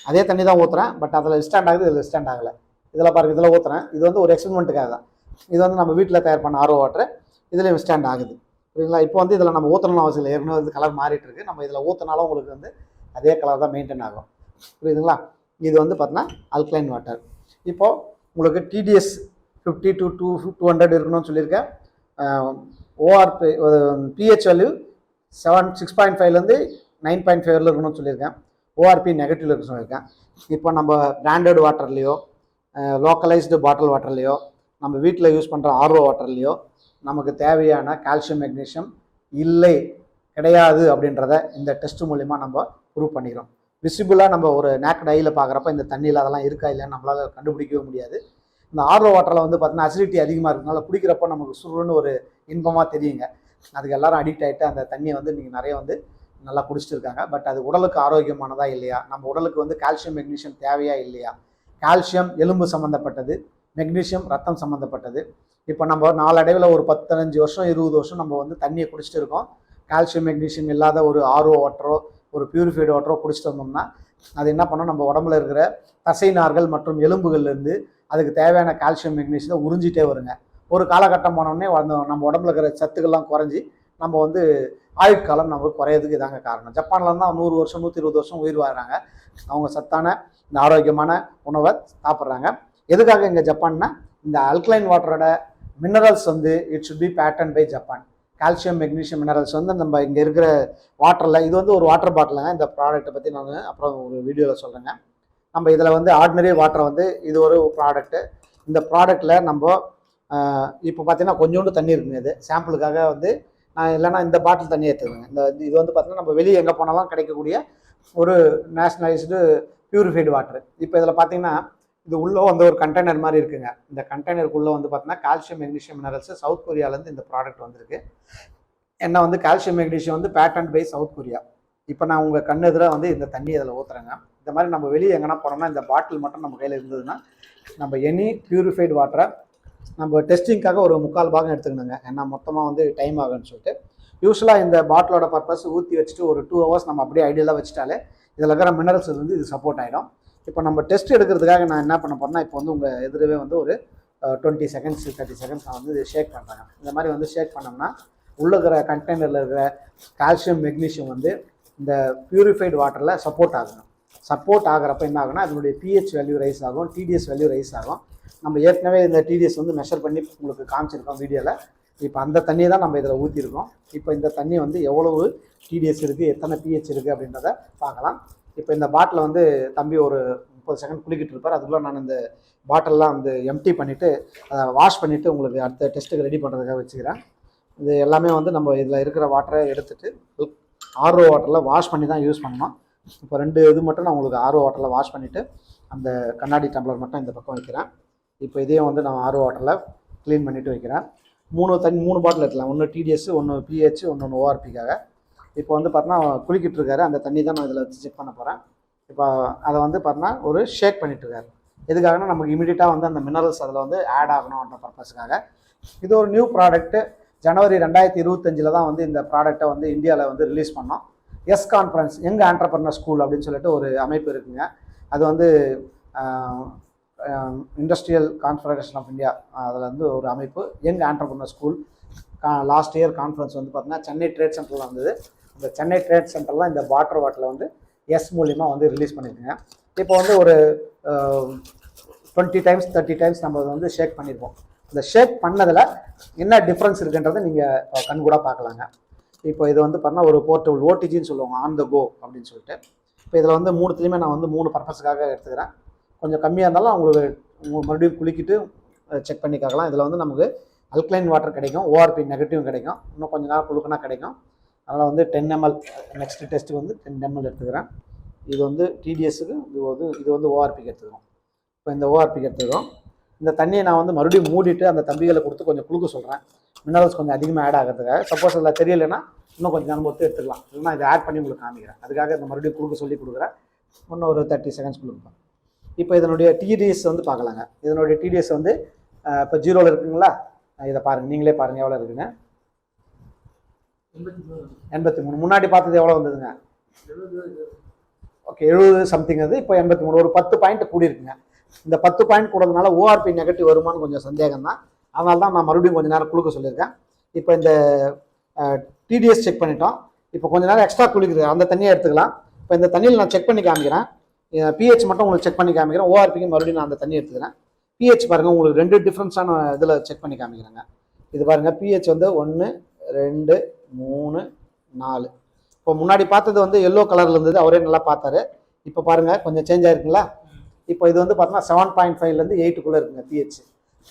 அதே தண்ணி தான் ஊற்றுறேன், பட் அதில் ஸ்டாண்ட் ஆகுது, இதில் ஸ்டாண்ட் ஆகலை. இதில் பாருங்கள், இதில் ஊற்றுறேன். இது வந்து ஒரு எக்ஸ்பெரிமெண்ட்டுக்காக தான். இது வந்து நம்ம வீட்டில் தயார் பண்ண ஆர்ஓ வாட்டர், இதில் ஸ்டாண்ட் ஆகுது. சரிங்களா. இப்போ வந்து இதில் நம்ம ஊற்றணும்னு அவசியம் இல்லை, ஏற்கனவே வந்து கலர் மாறிட்டு இருக்கு. நம்ம இதில் ஊற்றினாலும் உங்களுக்கு வந்து அதே கலர் தான் மெயின்டைன் ஆகும். புரியுதுங்களா. இது வந்து பார்த்தீங்கன்னா அல்கலைன் வாட்டர். இப்போது உங்களுக்கு டிடிஎஸ் 50 to 200 இருக்கணும்னு சொல்லியிருக்கேன். ஓஆர்பி பிஹெச் வேல்யூ 6.5லேருந்து 9.5 இருக்கணும்னு சொல்லியிருக்கேன். ஓஆர்பி நெகட்டிவ் இருக்குன்னு சொல்லியிருக்கேன். இப்போ நம்ம பிராண்டட் வாட்டர்லேயோ, லோக்கலைஸ்டு பாட்டில் வாட்டர்லேயோ, நம்ம வீட்டில் யூஸ் பண்ணுற ஆர்ஓ வாட்டர்லேயோ நமக்கு தேவையான கால்சியம் மெக்னீஷியம் கிடையாது அப்படின்றத இந்த டெஸ்ட் மூலிமா நம்ம ப்ரூவ் பண்ணிக்கிறோம். விசிபிளாக நம்ம ஒரு நேக்கட் ஐயில் பார்க்குறப்ப இந்த தண்ணியில் அதெல்லாம் இருக்கா இல்லைன்னு நம்மளால் கண்டுபிடிக்கவே முடியாது. இந்த ஆர்ஓ வாட்டரில் வந்து பார்த்தீங்கன்னா அசிடிட்டி அதிகமாக இருக்கிறதுனால குடிக்கிறப்ப நமக்கு சுருன்னு ஒரு இன்பமாக தெரியுங்க. அதுக்கு எல்லாரும் அடிக்ட் ஆகிட்டு அந்த தண்ணியை வந்து நீங்கள் நிறைய வந்து நல்லா குடிச்சிட்டு இருக்காங்க. பட் அது உடலுக்கு ஆரோக்கியமானதா இல்லையா, நம்ம உடலுக்கு வந்து கால்சியம் மெக்னீஷியம் தேவையா இல்லையா. கால்சியம் எலும்பு சம்மந்தப்பட்டது, மெக்னீஷியம் ரத்தம் சம்மந்தப்பட்டது. இப்போ நம்ம நாளடைவில் ஒரு 15 வருஷம் 20 வருஷம் நம்ம வந்து தண்ணியை குடிச்சிட்டு இருக்கோம். கால்சியம் மெக்னீஷியம் இல்லாத ஒரு ஆர்ஓ வாட்டரோ ஒரு பியூரிஃபைடு வாட்டரோ குடிச்சிட்டு வந்தோம்னா அது என்ன பண்ணோம், நம்ம உடம்புல இருக்கிற தசை நார்கள் மற்றும் எலும்புகள்லேருந்து அதுக்கு தேவையான கால்சியம் மெக்னீசியத்தை உறிஞ்சிட்டே வருங்க. ஒரு காலகட்டம் போனோடனே நம்ம உடம்புல இருக்கிற சத்துக்கள்லாம் குறைஞ்சி நம்ம வந்து ஆயுட்காலம் நமக்கு குறையிறதுக்கு இதாங்க காரணம். ஜப்பானில் தான் 100 வருஷம் 120 வருஷம் உயிர் வாழ்கிறாங்க. அவங்க சத்தான இந்த ஆரோக்கியமான உணவை சாப்பிட்றாங்க. எதுக்காக இங்கே ஜப்பான்னா இந்த அல்கலைன் வாட்டரோட மினரல்ஸ் வந்து it should be patent by Japan. Calcium magnesium minerals வந்து நம்ம இங்கே இருக்கிற வாட்டரில், இது வந்து ஒரு வாட்டர் பாட்டிலுங்க. இந்த ப்ராடக்ட்டை பற்றி நான் அப்புறம் ஒரு வீடியோவில் சொல்கிறேங்க. நம்ம இதில் வந்து ஆர்டினரி வாட்டரை வந்து இது ஒரு ப்ராடக்ட்டு. இந்த ப்ராடக்டில் நம்ம இப்போ பார்த்தீங்கன்னா கொஞ்சோண்டு தண்ணி இருக்குங்க. இது சாம்பிளுக்காக வந்து நான் இல்லைன்னா இந்த பாட்டில் தண்ணி எடுத்துக்கோங்க. இது வந்து பார்த்தீங்கன்னா நம்ம வெளியே எங்கே போனாலும் கிடைக்கக்கூடிய ஒரு நேஷ்னலைஸ்டு பியூரிஃபைடு வாட்டர். இப்போ இதில் பார்த்தீங்கன்னா இது உள்ளே வந்து ஒரு கண்டெய்னர் மாதிரி இருக்குங்க. இந்த கண்டெய்னருக்குள்ளே வந்து பார்த்தீங்கன்னா கால்சியம் மெக்னீஷியம் மினரல்ஸ் சவுத் கொரியாவிலேருந்து இந்த ப்ராடக்ட் வந்திருக்கு. என்ன வந்து கால்சியம் மெக்னீஷியம் வந்து பேட்டன்ட் பை சவுத் கொரியா. இப்போ நான் உங்கள் கண்ணு எதிராக வந்து இந்த தண்ணி இதில் ஊற்றுறேங்க. இந்த மாதிரி நம்ம வெளியே எங்கன்னா போனோம்னா இந்த பாட்டில் மட்டும் நம்ம கையில் இருந்ததுன்னா நம்ம எனி பியூரிஃபைடு வாட்டரை நம்ம டெஸ்டிங்காக ஒரு 3/4 பாகம் எடுத்துக்கணுங்க. ஏன்னா மொத்தமாக வந்து டைம் ஆகுன்னு சொல்லிட்டு. யூஸ்வலாக இந்த பாட்டிலோட பர்பஸ் ஊற்றி வச்சுட்டு ஒரு 2 ஹவர்ஸ் நம்ம அப்படியே ஐடியலாக வச்சுட்டாலே இதில் இருக்கிற மினரல்ஸ் வந்து இது சப்போர்ட் ஆகிடும். இப்போ நம்ம டெஸ்ட் எடுக்கிறதுக்காக நான் என்ன பண்ண போறேன்னா, இப்போ வந்து உங்கள் எதிரவே வந்து ஒரு 20 செகண்ட்ஸ் 30 செகண்ட்ஸ் நான் வந்து ஷேக் பண்ணுறேங்க. இந்த மாதிரி வந்து ஷேக் பண்ணோம்னா உள்ள இருக்கிற கண்டெய்னரில் இருக்கிற கால்சியம் மெக்னீஷியம் வந்து இந்த பியூரிஃபைடு வாட்டரில் சப்போர்ட் ஆகணும். சப்போர்ட் ஆகிறப்ப என்ன ஆகுனா அதனுடைய pH வேல்யூ ரைஸ் ஆகும், TDS வேல்யூ ரைஸ் ஆகும். நம்ம ஏற்கனவே இந்த TDS வந்து மெஷர் பண்ணி உங்களுக்கு காமிச்சிருக்கோம் வீடியோவில். இப்போ அந்த தண்ணியை தான் நம்ம இதில் ஊற்றிருக்கோம். இப்போ இந்த தண்ணி வந்து எவ்வளவு TDS இருக்குது, எத்தனை pH இருக்குது அப்படின்றத பார்க்கலாம். இப்போ இந்த பாட்டில் வந்து தம்பி ஒரு 30 செகண்ட் குளிக்கிட்டு இருப்பார். அதுக்குள்ளே நான் இந்த பாட்டிலெலாம் வந்து எம்டி பண்ணிவிட்டு அதை வாஷ் பண்ணிவிட்டு உங்களுக்கு அடுத்த டெஸ்ட்டுக்கு ரெடி பண்ணுறதுக்காக வச்சுக்கிறேன். இது எல்லாமே வந்து நம்ம இதில் இருக்கிற வாட்டரை எடுத்துகிட்டு RO வாட்டரில் வாஷ் பண்ணி தான் யூஸ் பண்ணணும். இப்போ 2 இது மட்டும் நான் உங்களுக்கு RO வாட்டரில் வாஷ் பண்ணிவிட்டு அந்த கண்ணாடி டம்ளர் மட்டும் இந்த பக்கம் வைக்கிறேன். இப்போ இதையும் வந்து நான் RO வாட்டரில் க்ளீன் பண்ணிவிட்டு வைக்கிறேன். 3 பாட்டில் எடுக்கலாம். ஒன்று TDS, ஒன்று pH, ஒன்று ORPக்காக. இப்போ வந்து பார்த்தீங்கன்னா குளிக்கிட்டு இருக்காரு. அந்த தண்ணி தான் நான் இதில் வச்சு செக் பண்ண போகிறேன். இப்போ அதை வந்து பார்த்தீங்கன்னா ஒரு ஷேக் பண்ணிட்டு இருக்காரு. எதுக்காகனா நமக்கு இமீடியட்டாக வந்து அந்த மினரல்ஸ் அதில் வந்து ஆட் ஆகணும்ன்ற பர்பஸுக்காக. இது ஒரு நியூ ப்ராடக்ட்டு. ஜனவரி 2025 தான் வந்து இந்த ப்ராடக்டை வந்து இந்தியாவில் வந்து ரிலீஸ் பண்ணோம். Yes conference young entrepreneur school அப்படின்னு சொல்லிட்டு ஒரு அமைப்பு இருக்குங்க. அது வந்து இண்டஸ்ட்ரியல் கான்ஃபெடரேஷன் ஆஃப் இந்தியா, அதில் வந்து ஒரு அமைப்பு young entrepreneur school. Last year conference வந்து பார்த்தீங்கன்னா சென்னை ட்ரேட் சென்டரில் வந்தது. இந்த சென்னை ட்ரேட் சென்டரில் இந்த வாட்டர் பாட்டிலை வந்து எஸ் மூலிமா வந்து ரிலீஸ் பண்ணியிருக்கேங்க. இப்போ வந்து ஒரு 20 டைம்ஸ் 30 டைம்ஸ் நம்ம வந்து ஷேக் பண்ணியிருப்போம். இந்த ஷேக் பண்ணதில் என்ன டிஃப்ரென்ஸ் இருக்குன்றதை நீங்கள் கண்கூட பார்க்கலாங்க. இப்போ இது வந்து பார்த்தீங்கன்னா ஒரு போர்ட்டபிள் ஓடிஜின்னு சொல்லுவாங்க, ஆன் த கோ அப்படின்னு சொல்லிட்டு. இப்போ இதில் வந்து 3த்துலேயுமே நான் வந்து 3 பர்பஸுக்காக எடுத்துக்கிறேன். கொஞ்சம் கம்மியாக இருந்தாலும் அவங்களுக்கு மறுபடியும் குளிக்கிட்டு செக் பண்ணி பார்க்கலாம். இதில் வந்து நமக்கு அல்கலைன் வாட்டர் கிடைக்கும், ORP நெகட்டிவும் கிடைக்கும், இன்னும் கொஞ்சம் நேரம் குளுக்குனா கிடைக்கும். அதனால் வந்து 10 ml நெக்ஸ்ட் டெஸ்ட்டுக்கு வந்து 10 ml எடுத்துக்கிறேன். இது வந்து TDSக்கு, இது வந்து ORPக்கு எடுத்துக்கிறோம். இப்போ இந்த ORPக்கு எடுத்துக்கிறோம். இந்த தண்ணியை நான் வந்து மறுபடியும் மூடிட்டு அந்த தம்பிகளை கொடுத்து கொஞ்சம் குளுக்க சொல்கிறேன். மினரல்ஸ் கொஞ்சம் அதிகமாக ஆட் ஆகிறதுக்காக. சப்போஸ் அதில் தெரியலைன்னா இன்னும் கொஞ்சம் நேரம் பொறுத்து எடுத்துக்கலாம். இல்லைன்னா இதை ஆட் பண்ணி உங்களுக்கு காமிக்கிறேன். அதுக்காக இந்த மறுபடியும் குளுக்க சொல்லி கொடுக்குறேன். இன்னும் ஒரு 30 செகண்ட்ஸ் கொடுப்பேன். இப்போ இதனுடைய TDS வந்து பார்க்கலாங்க. இதனுடைய TDS வந்து இப்போ 0ல் இருக்குங்களா? இதை பாருங்கள், நீங்களே பாருங்கள் எவ்வளோ இருக்குங்க. 83. முன்னாடி பார்த்தது எவ்வளோ வந்ததுங்க? Okay, 70 something. அது இப்போ 83. ஒரு 10 பாயிண்ட் கூடி இருக்குங்க. இந்த 10 பாயிண்ட் கூடதுனால ORP நெகட்டிவ் வருமானு கொஞ்சம் சந்தேகம் தான். அதனால தான் நான் மறுபடியும் கொஞ்சம் நேரம் குளுக்க சொல்லியிருக்கேன். இப்போ இந்த TDS செக் பண்ணிட்டோம். இப்போ கொஞ்சம் நேரம் எக்ஸ்ட்ரா குளிக்குது, அந்த தண்ணியை எடுத்துக்கலாம். இப்போ இந்த தண்ணியில் நான் செக் பண்ணி காமிக்கிறேன். pH மட்டும் உங்களுக்கு செக் பண்ணி காமிக்கிறேன். ORPக்கு மறுபடியும் நான் அந்த தண்ணி எடுத்துக்கிறேன். pH பாருங்கள், உங்களுக்கு 2 டிஃப்ரென்ஸான இதில் செக் பண்ணி காமிக்கிறேங்க. இது பாருங்கள், pH வந்து 1 2 3 4. இப்போ முன்னாடி பார்த்தது வந்து எல்லோ கலரில் இருந்தது, அவரே நல்லா பார்த்தாரு. இப்போ பாருங்கள் கொஞ்சம் சேஞ்ச் ஆயிருக்குங்களா? இப்போ இது வந்து பார்த்தீங்கன்னா 7.5லேருந்து 8க்குள்ளே இருக்குங்க pH.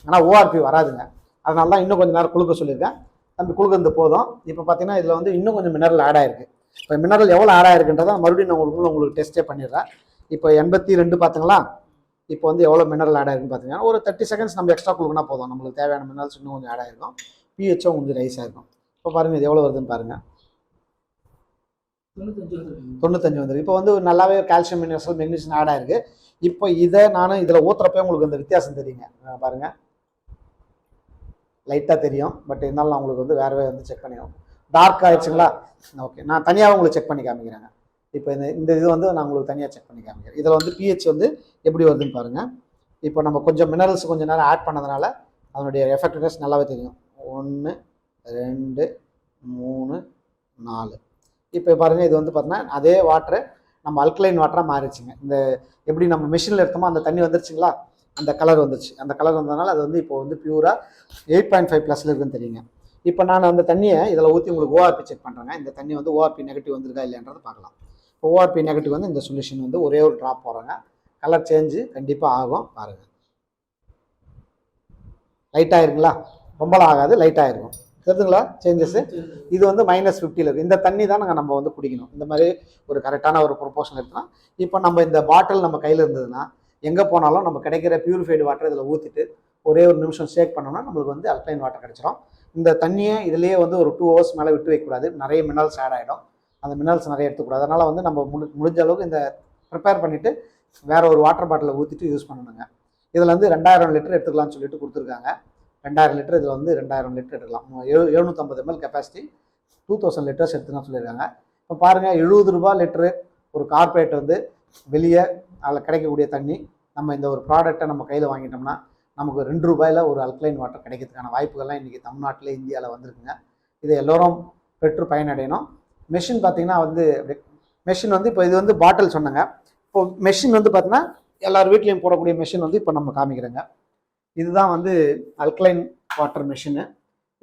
ஆனால் ORP வராதுங்க. அதனால தான் இன்னும் கொஞ்சம் நேரம் குளுக்க சொல்லியிருக்கேன். தம்பி குளுக்கிறது போதும். இப்போ பார்த்தீங்கன்னா இதில் வந்து இன்னும் கொஞ்சம் மினரல் ஆட் ஆயிருக்கு. இப்போ மினரல் எவ்வளோ ஆட் ஆயிருக்குன்றதை மறுபடியும் நான் உங்களுக்கு டெஸ்ட்டே பண்ணிடுறேன். இப்போ 82 பார்த்துங்களா? இப்போ வந்து எவ்வளோ மினரல் ஆட் ஆயிருக்குன்னு பார்த்தீங்கன்னா ஒரு 30 செகண்ட்ஸ் நம்ம எக்ஸ்ட்ரா குளுக்குனா போதும். நம்மளுக்கு தேவையான மினரல்ஸ் இன்னும் கொஞ்சம் ஆட் ஆயிருக்கும். pHம் கொஞ்சம் ரைஸ் ஆயிருக்கும். இப்போ பாருங்கள் இது எவ்வளோ வருதுன்னு பாருங்கள். 95 வந்துருக்கு. இப்போ வந்து நல்லாவே கால்சியம் மினரல்ஸ் மெக்னீசியம் ஆட் ஆயிருக்கு. இப்போ இதை நான் இதில் ஊற்றுறப்ப உங்களுக்கு இந்த வித்தியாசம் தெரியுங்க. பாருங்கள், லைட்டாக தெரியும். பட் இருந்தாலும் நான் உங்களுக்கு வந்து வேறவே வந்து செக் பண்ணிடும். டார்க் ஆயிடுச்சுங்களா? ஓகே, நான் தனியாக உங்களுக்கு செக் பண்ணி காமிக்கிறேங்க. இப்போ இந்த இது வந்து நான் உங்களுக்கு தனியாக செக் பண்ணி காமிக்கிறேன். இதில் வந்து பிஹெச் வந்து எப்படி வருதுன்னு பாருங்கள். இப்போ நம்ம கொஞ்சம் மினரல்ஸ் கொஞ்சம் நேரம் ஆட் பண்ணதுனால அதனுடைய எஃபெக்டிவ்னஸ் நல்லாவே தெரியும். 1 2 3 4. இப்போ பாருங்கள், இது வந்து பார்த்தீங்கன்னா அதே வாட்டரை நம்ம அல்கலைன் வாட்டராக மாறிடுச்சுங்க. இந்த எப்படி நம்ம மிஷினில் எடுத்தோமோ அந்த தண்ணி வந்துருச்சுங்களா, அந்த கலர் வந்துருச்சு. அந்த கலர் வந்ததுனால அது வந்து இப்போ வந்து பியூராக 8.5 ப்ளஸில் இருக்குன்னு தெரியுங்க. இப்போ நான் அந்த தண்ணியை இதில் ஊற்றி உங்களுக்கு ஓஆர்பி செக் பண்ணுறேங்க. இந்த தண்ணி வந்து ஓஆர்பி நெகட்டிவ் வந்திருக்கா இல்லைன்றதை பார்க்கலாம். இப்போ ஓஆர்பி நெகட்டிவ் வந்து இந்த சொல்யூஷன் வந்து ஒரே ஒரு ட்ராப் போடுறாங்க. கலர் சேஞ்சு கண்டிப்பாக ஆகும். பாருங்கள், லைட் ஆயிருங்களா? ரொம்பலாம் ஆகாது, லைட் ஆயிருக்கும். தெரியுதுங்களா சேஞ்சஸ்? இது வந்து -50 இருக்குது. இந்த தண்ணி தான் நம்ம வந்து குடிக்கணும். இந்த மாதிரி ஒரு கரெக்டான ஒரு ப்ரொபோர்ஷன் எடுத்தோம்னா, இப்போ நம்ம இந்த பாட்டில் நம்ம கையில் இருந்ததுன்னா எங்கே போனாலும் நம்ம கிடைக்கிற பியூரிஃபைடு வாட்டர் இதில் ஊற்றிட்டு ஒரே ஒரு நிமிஷம் ஷேக் பண்ணோம்னா நம்மளுக்கு வந்து அல்கலைன் வாட்டர் கிடைச்சிடும். இந்த தண்ணியை இதிலேயே வந்து ஒரு 2 ஹவர்ஸ் மேலே விட்டு வைக்கக்கூடாது. நிறைய மினரல்ஸ் ஆட் ஆகிடும். அந்த மினரல்ஸ் நிறைய எடுத்துக்கூடாது. அதனால் வந்து நம்ம முடிஞ்ச அளவுக்கு இந்த ப்ரிப்பேர் பண்ணிவிட்டு வேறு ஒரு வாட்டர் பாட்டிலை ஊற்றிட்டு யூஸ் பண்ணணுங்க. இதில் வந்து 2000 லிட்டர் எடுத்துக்கலாம்னு சொல்லிட்டு கொடுத்துருக்காங்க. 2000 லிட்டர், இதில் வந்து 2000 லிட்டர் எடுக்கலாம். 750 ml கெப்பாசிட்டி, 2000 லிட்டர்ஸ் எடுத்துக்கலாம் சொல்லியிருக்காங்க. இப்போ பாருங்கள், 70 ரூபா லிட்டரு ஒரு கார்பரேட் வந்து வெளியே அதில் கிடைக்கக்கூடிய தண்ணி, நம்ம இந்த ஒரு ப்ராடக்டை நம்ம கையில் வாங்கிட்டோம்னா நமக்கு 2 ரூபாயில் ஒரு அல்கலைன் வாட்டர் கிடைக்கிறதுக்கான வாய்ப்புகள்லாம் இன்றைக்கி தமிழ்நாட்டில், இந்தியாவில் வந்திருக்குங்க. இதை எல்லோரும் பெற்று பயனடையணும். மெஷின் பார்த்திங்கன்னா வந்து மெஷின் வந்து இப்போ இது வந்து பாட்டில் சொன்னாங்க. இப்போ மெஷின் வந்து பார்த்தீங்கன்னா எல்லார் வீட்லேயும் போடக்கூடிய மெஷின் வந்து இப்போ நம்ம காமிக்கிறேங்க. இதுதான் வந்து அல்கலைன் வாட்டர் மெஷினு.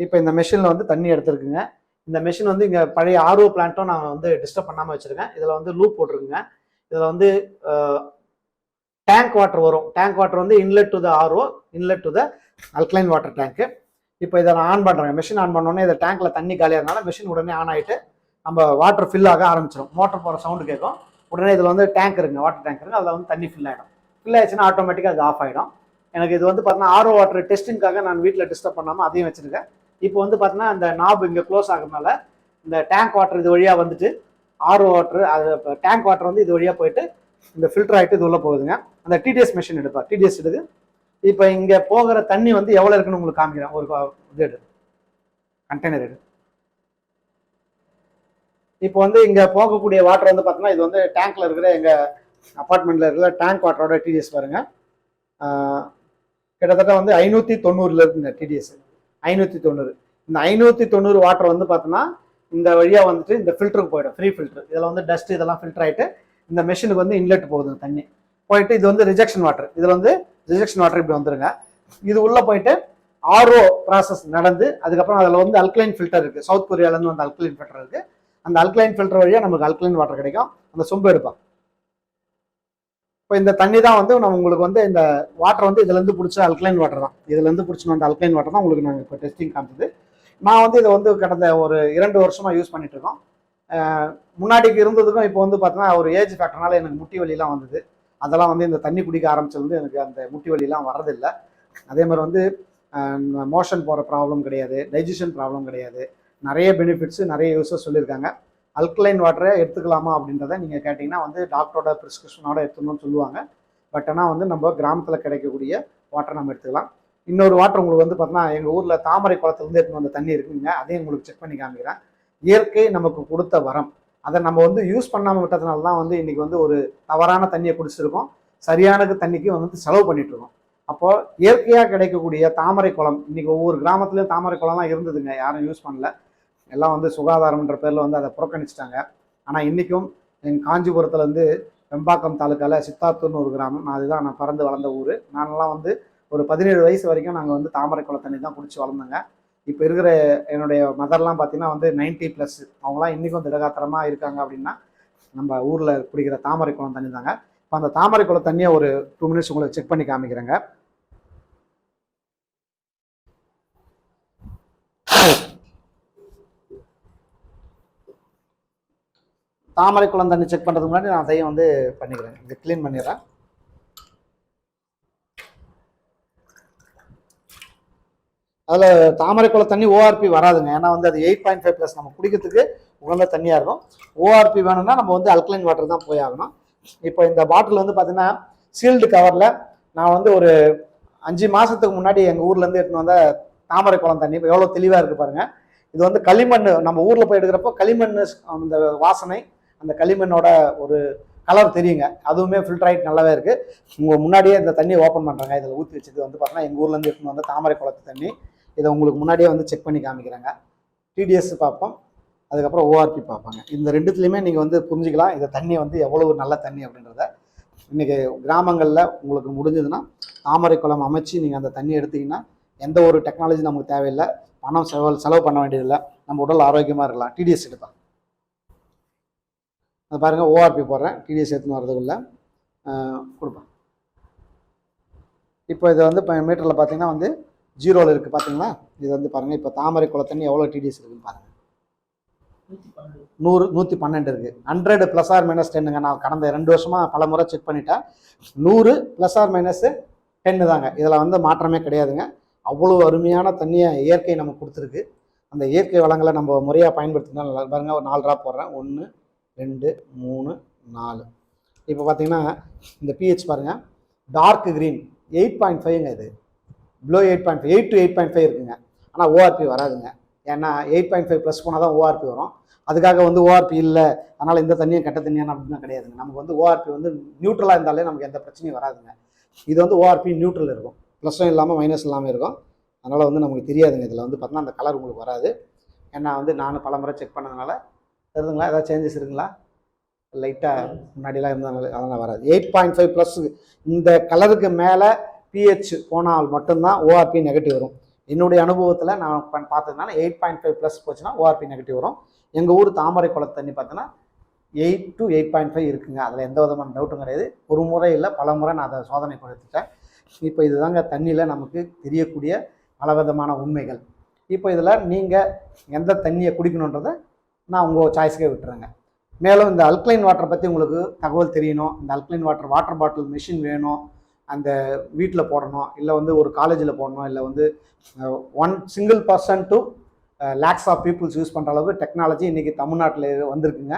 இப்போ இந்த மெஷினில் வந்து தண்ணி எடுத்துருக்குங்க. இந்த மெஷின் வந்து இங்கே பழைய ஆர்ஓ பிளான்ட்டும் நான் வந்து டிஸ்டர்ப் பண்ணாமல் வச்சுருக்கேன். இதில் வந்து லூப் போட்டிருக்குங்க. இதில் வந்து டேங்க் வாட்டர் வரும். டேங்க் வாட்டர் வந்து inlet to the RO, inlet to the alkaline water டேங்க்கு. இப்போ இதை நான் ஆன் பண்ணுறேன். மெஷின் ஆன் பண்ணோன்னே இதை டேங்க்கில் தண்ணி காலியாகிறதுனால மெஷின் உடனே ஆன் ஆகிட்டு நம்ம வாட்டர் ஃபில் ஆக ஆரம்பிச்சிடும். மோட்டர் போகிற சவுண்டு கேட்கும். உடனே இதில் வந்து டேங்க் இருக்குங்க, வாட்டர் டேங்க் இருக்குது, அதில் வந்து தண்ணி ஃபில் ஆகிடும். ஃபில் ஆயிடுச்சுன்னா ஆட்டோமேட்டிக்காக அது ஆஃப் ஆகிடும். எனக்கு இது வந்து பார்த்தீங்கன்னா ஆர்ஓ வாட்டர் டெஸ்டிங்காக நான் வீட்டில் டிஸ்டர்ப் பண்ணாமல் அதையும் வச்சுருக்கேன். இப்போ வந்து பார்த்தீங்கன்னா இந்த நாப் இங்கே க்ளோஸ் ஆகிறதுனால இந்த டேங்க் வாட்டர் இது வழியாக வந்துட்டு ஆர்ஓ வாட்டர், அது டேங்க் வாட்டர் வந்து இது வழியாக போயிட்டு இந்த ஃபில்டர் ஆகிட்டு இது உள்ளே போகுதுங்க. அந்த டிடிஎஸ் மெஷின் எடுப்பா, டிடிஎஸ் எடுது. இப்போ இங்கே போகிற தண்ணி வந்து எவ்வளோ இருக்குன்னு உங்களுக்கு காமிக்கிறேன். ஒரு இது எடு, கண்டெய்னர் எடு. இப்போ வந்து இங்கே போகக்கூடிய வாட்டர் வந்து பார்த்தீங்கன்னா இது வந்து டேங்க்கில் இருக்கிற எங்கள் அப்பார்ட்மெண்ட்டில் இருக்கிற டேங்க் வாட்டரோட டிடிஎஸ் பாருங்கள். கிட்டத்தட்ட வந்து 590 இருக்குங்க டிடிஎஸ். 590. இந்த 590 வாட்டர் வந்து பார்த்தோன்னா இந்த வழியாக வந்துட்டு இந்த ஃபில்டருக்கு போயிடும், ஃப்ரீ ஃபில்டர். இதில் வந்து டஸ்ட் இதெல்லாம் ஃபில்டர் ஆகிட்டு இந்த மெஷினுக்கு வந்து இன்லெட் போகுது தண்ணி போயிட்டு. இது வந்து ரிஜெக்ஷன் வாட்டர். இதில் வந்து ரிஜெக்ஷன் வாட்டர் இப்படி வந்துருங்க. இது உள்ளே போயிட்டு ஆர்ஓ ப்ராசஸ் நடந்து அதுக்கப்புறம் அதில் வந்து அல்கலைன் ஃபில்டர் இருக்குது. சவுத் கொரியாவிலேருந்து வந்து அல்கலைன் ஃபில்டர் இருக்குது. அந்த அல்கலைன் ஃபில்டர் வழியாக நமக்கு அல்கலைன் வாட்டர் கிடைக்கும். அந்த சொம்பு எடுப்பான். இப்போ இந்த தண்ணி தான் வந்து நம்ம உங்களுக்கு வந்து இந்த வாட்டர் வந்து இதுலேருந்து பிடிச்ச அல்கலைன் வாட்டர் தான். இதுலேருந்து பிடிச்சின்னு வந்த அல்கலைன் வாட்டர் தான் உங்களுக்கு நாங்கள் இப்போ டெஸ்டிங் காமிச்சது. நான் வந்து இதை வந்து கடந்த ஒரு 2 வருஷமாக யூஸ் பண்ணிட்டு இருக்கோம். முன்னாடிக்கு இருந்ததுக்கும் இப்போ வந்து பார்த்தீங்கன்னா ஒரு ஏஜ் ஃபேக்டர்னால எனக்கு முட்டி வலிலாம் வந்தது. அதெல்லாம் வந்து இந்த தண்ணி குடிக்க ஆரம்பிச்சது எனக்கு அந்த முட்டி வலிலாம் வரதில்லை. அதே மாதிரி வந்து மோஷன் போகிற ப்ராப்ளம் கிடையாது, டைஜஷன் ப்ராப்ளம் கிடையாது. நிறைய பெனிஃபிட்ஸு, நிறைய யூஸஸ் சொல்லியிருக்காங்க. அல்கலைன் வாட்டரை எடுத்துக்கலாமா அப்படின்றத நீங்கள் கேட்டிங்கன்னா வந்து டாக்டரோட ப்ரிஸ்கிரிப்ஷனோட எடுத்துக்கணும்னு சொல்லுவாங்க. பட் ஆனால் வந்து நம்ம கிராமத்தில் கிடைக்கக்கூடிய வாட்டரை நம்ம எடுத்துக்கலாம். இன்னொரு வாட்டர் உங்களுக்கு வந்து பார்த்தீங்கன்னா எங்கள் ஊரில் தாமரை குளத்துலேருந்து எடுத்துன்னு வந்த தண்ணி இருக்குங்க. அதையும் உங்களுக்கு செக் பண்ணி காமிக்கிறேன். இயற்கை நமக்கு கொடுத்த வரம், அதை நம்ம வந்து யூஸ் பண்ணாமல் விட்டதுனால தான் வந்து இன்றைக்கி வந்து ஒரு தவறான தண்ணியை குடிச்சிருக்கோம். சரியான தண்ணிக்கு வந்து செலவு பண்ணிட்டு இருக்கோம். அப்போது இயற்கையாக கிடைக்கக்கூடிய தாமரை குளம், இன்றைக்கி ஒவ்வொரு கிராமத்துலேயும் தாமரை குளம்லாம் இருந்ததுங்க, யாரும் யூஸ் பண்ணல. எல்லாம் வந்து சுகாதாரம்ன்ற பேரில் வந்து அதை புறக்கணிச்சிட்டாங்க. ஆனால் இன்றைக்கும் எங்கள் காஞ்சிபுரத்தில் வந்து வெம்பாக்கம் தாலுக்காவில் சித்தாத்தூர்னு ஒரு கிராமம். அதுதான் நான் பிறந்து வளர்ந்த ஊர். நானெல்லாம் வந்து ஒரு 17 வயசு வரைக்கும் நாங்கள் வந்து தாமரை குள தண்ணி தான் குடிச்சு வளர்ந்தோங்க. இப்போ இருக்கிற என்னுடைய மதர்லாம் பார்த்தீங்கன்னா வந்து 90+. அவங்களாம் இன்றைக்கும் திடகாத்திரமாக இருக்காங்க. அப்படின்னா நம்ம ஊரில் குடிக்கிற தாமரை குளம் தண்ணி தாங்க. இப்போ அந்த தாமரை குள தண்ணியை ஒரு 2 மினிட்ஸ் உங்களுக்கு செக் பண்ணி காமிக்கிறேங்க. தாமரை குளம் தண்ணி செக் பண்ணுறதுக்கு முன்னாடி நான் அதையும் வந்து பண்ணிக்கிறேன். இதை க்ளீன் பண்ணிடுறேன். அதில் தாமரை குள தண்ணி ஓஆர்பி வராதுங்க. ஏன்னா வந்து அது 8.5+ நம்ம குடிக்கிறதுக்கு உகந்த தண்ணியாக இருக்கும். ஓஆர்பி வேணும்னா நம்ம வந்து அல்கலைன் வாட்டர் தான் போய் ஆகணும். இப்போ இந்த பாட்டில் வந்து பார்த்தீங்கன்னா சீல்டு கவரில் நான் வந்து ஒரு 5 மாதத்துக்கு முன்னாடி எங்கள் ஊர்லேருந்து எடுத்துன்னு வந்த தாமரை குளம் தண்ணி இப்போ எவ்வளோ தெளிவாக இருக்குது பாருங்கள். இது வந்து களிமண், நம்ம ஊரில் போய் எடுக்கிறப்போ களிமண் அந்த வாசனை, அந்த களிமண்ணோட ஒரு கலர் தெரியுங்க. அதுவுமே ஃபில்டர் ஆகிட்டு நல்லாவே இருக்குது. உங்கள் முன்னாடியே இந்த தண்ணியை ஓப்பன் பண்ணுறாங்க. இதில் ஊற்றி வச்சது வந்து பார்த்தீங்கன்னா எங்கள் ஊர்லேருந்து எடுத்துன்னு வந்து தாமரை குளத்து தண்ணி. இதை உங்களுக்கு முன்னாடியே வந்து செக் பண்ணி காமிக்கிறாங்க. டிடிஎஸ் பார்ப்போம், அதுக்கப்புறம் ஓஆர்பி பார்ப்பாங்க. இந்த ரெண்டுத்துலையுமே நீங்கள் வந்து புரிஞ்சுக்கலாம் இந்த தண்ணி வந்து எவ்வளவு நல்ல தண்ணி அப்படின்றத. இன்றைக்கி கிராமங்களில் உங்களுக்கு முடிஞ்சதுன்னா தாமரை குளம் அமைச்சு நீங்கள் அந்த தண்ணி எடுத்திங்கன்னா எந்த ஒரு டெக்னாலஜி நமக்கு தேவையில்லை, பணம் செலவு பண்ண வேண்டியதில்லை, நம்ம உடல் ஆரோக்கியமாக இருக்கலாம். டிடிஎஸ் எடுக்கலாம். அது பாருங்கள், ஓஆர்பி போடுறேன், டிடிஎஸ் எடுத்துன்னு வரதுக்குள்ள கொடுப்பேன். இப்போ இது வந்து இப்போ மீட்டரில் பார்த்தீங்கன்னா வந்து 0ல் இருக்குது பார்த்தீங்களா. இது வந்து பாருங்கள், இப்போ தாமரை குள தண்ணி எவ்வளோ டிடிஎஸ் இருக்குதுன்னு பாருங்கள். 112 இருக்குது. 100 ± 10ங்க. நான் கடந்த 2 வருஷமாக பல முறை செக் பண்ணிட்டேன். 100 ± 10 தாங்க. இதில் வந்து மாற்றமே கிடையாதுங்க. அவ்வளோ அருமையான தண்ணியை இயற்கை நமக்கு கொடுத்துருக்கு. அந்த இயற்கை வளங்களை நம்ம முறையாக பயன்படுத்தினா நல்லா பாருங்கள். ஒரு 4 ட்ராப் போடுறேன். 1 2 3 4. இப்போ பார்த்தீங்கன்னா இந்த பிஹெச் பாருங்கள், டார்க் க்ரீன் 8.5ங்க. இது ப்ளோ 8.5, 8 to 8.5 இருக்குங்க. ஆனால் ஓஆர்பி வராதுங்க. ஏன்னா 8.5 ப்ளஸ் போனால் தான் ஓஆர்பி வரும். அதுக்காக வந்து ஓஆர்பி இல்லை அதனால் இந்த தண்ணியும் கெட்ட தண்ணியான அப்படின்னா கிடையாதுங்க. நமக்கு வந்து ஓஆர்பி வந்து நியூட்ரலாக இருந்தாலே நமக்கு எந்த பிரச்சனையும் வராதுங்க. இது வந்து ஓஆர்பி நியூட்ரல் இருக்கும், ப்ளஸும் இல்லாமல் மைனஸ் இல்லாமல் இருக்கும். அதனால் வந்து நமக்கு தெரியாதுங்க. இதில் வந்து பார்த்தீங்கன்னா அந்த கலர் உங்களுக்கு வராது. ஏன்னா வந்து நான் பல முறை செக் பண்ணதுனால தெரியுதுங்களா. ஏதாவது சேஞ்சஸ் இருக்குங்களா? லைட்டாக முன்னாடிலாம் இருந்ததுனால அதெல்லாம் வராது. 8.5 ப்ளஸ் இந்த கலருக்கு மேலே பிஹெச் போனால் மட்டும்தான் ஓஆர்பி நெகட்டிவ் வரும். என்னுடைய அனுபவத்தில் நான் பார்த்ததுனால 8.5 ப்ளஸ் போச்சுன்னா ஓஆர்பி நெகட்டிவ் வரும். எங்கள் ஊர் தாமரை குளத்து தண்ணி பார்த்தோன்னா 8 to 8.5 இருக்குங்க. அதில் எந்த விதமான டவுட்டும் கிடையாது. ஒரு முறை இல்லை, பல முறை நான் அதை சோதனை கொடுத்துட்டேன். இப்போ இதுதாங்க தண்ணியில் நமக்கு தெரியக்கூடிய பலவிதமான உண்மைகள். இப்போ இதில் நீங்கள் எந்த தண்ணியை குடிக்கணுன்றதை நான் உங்கள் சாய்ஸுக்கே விட்டுறேங்க. மேலும் இந்த அல்கலைன் வாட்டரை பற்றி உங்களுக்கு தகவல் தெரியணும், இந்த அல்கலைன் வாட்டர் பாட்டில் மிஷின் வேணும், அந்த வீட்டில் போடணும், இல்லை வந்து ஒரு காலேஜில் போடணும், இல்லை வந்து 1 single person to lakhs of peoples use பண்ணுற அளவுக்கு டெக்னாலஜி இன்றைக்கி தமிழ்நாட்டில் வந்திருக்குங்க.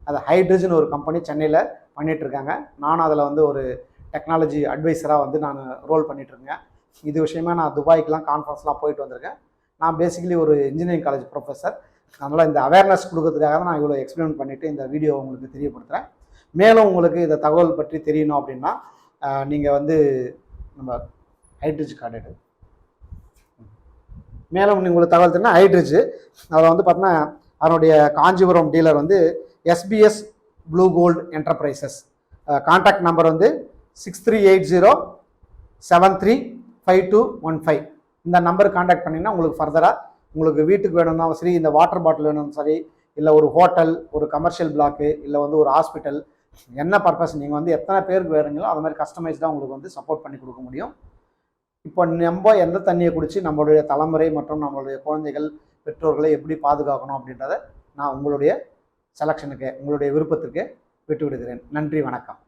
அது ஹைட்ரஜன் ஒரு கம்பெனி சென்னையில் பண்ணிகிட்ருக்காங்க. நானும் அதில் வந்து ஒரு டெக்னாலஜி அட்வைஸராக வந்து நான் ரோல் பண்ணிகிட்ருக்கேன். இது விஷயமா நான் துபாய்க்கெலாம் கான்ஃபரன்ஸ்லாம் போயிட்டு வந்திருக்கேன். நான் பேசிக்கலி ஒரு இன்ஜினியரிங் காலேஜ் ப்ரொஃபஸர். அதனால் இந்த அவேர்னஸ் கொடுக்கறதுக்காக தான் நான் இவ்வளோ எக்ஸ்பிளைன் பண்ணிவிட்டு இந்த வீடியோ உங்களுக்கு தெரியப்படுத்துகிறேன். மேலும் உங்களுக்கு இந்த தகவல் பற்றி தெரியணும் அப்படின்னா நீங்கள் வந்து நம்ம ஹைட்ரிட்ஜ் கார்டு எடு. மேலும் உங்களுக்கு தகவல் தெரியுன்னா ஹைட்ரிட்ஜ் அதில் வந்து பார்த்தீங்கன்னா அதனுடைய காஞ்சிபுரம் டீலர் வந்து SBS blue gold enterprises. Contact number வந்து 6380735215. இந்த நம்பருக்கு கான்டாக்ட் பண்ணிங்கன்னா உங்களுக்கு ஃபர்தராக உங்களுக்கு வீட்டுக்கு வேணும்னாலும் சரி, இந்த வாட்டர் பாட்டில் வேணும்னு சரி, இல்லை ஒரு ஹோட்டல், ஒரு கமர்ஷியல் பிளாக்கு, இல்லை வந்து ஒரு ஹாஸ்பிட்டல், என்ன பர்பஸ் நீங்கள் வந்து எத்தனை பேருக்கு வேணுங்களோ அது மாதிரி கஸ்டமைஸ்டாக உங்களுக்கு வந்து சப்போர்ட் பண்ணி கொடுக்க முடியும். இப்போ நம்ம எந்த தண்ணியை குடித்து நம்மளுடைய தலைமுறை மற்றும் நம்மளுடைய குழந்தைகள் பெற்றோர்களை எப்படி பாதுகாக்கணும் அப்படின்றத நான் உங்களுடைய செலெக்ஷனுக்கு, உங்களுடைய விருப்பத்திற்கு விட்டு விடுகிறேன். நன்றி, வணக்கம்.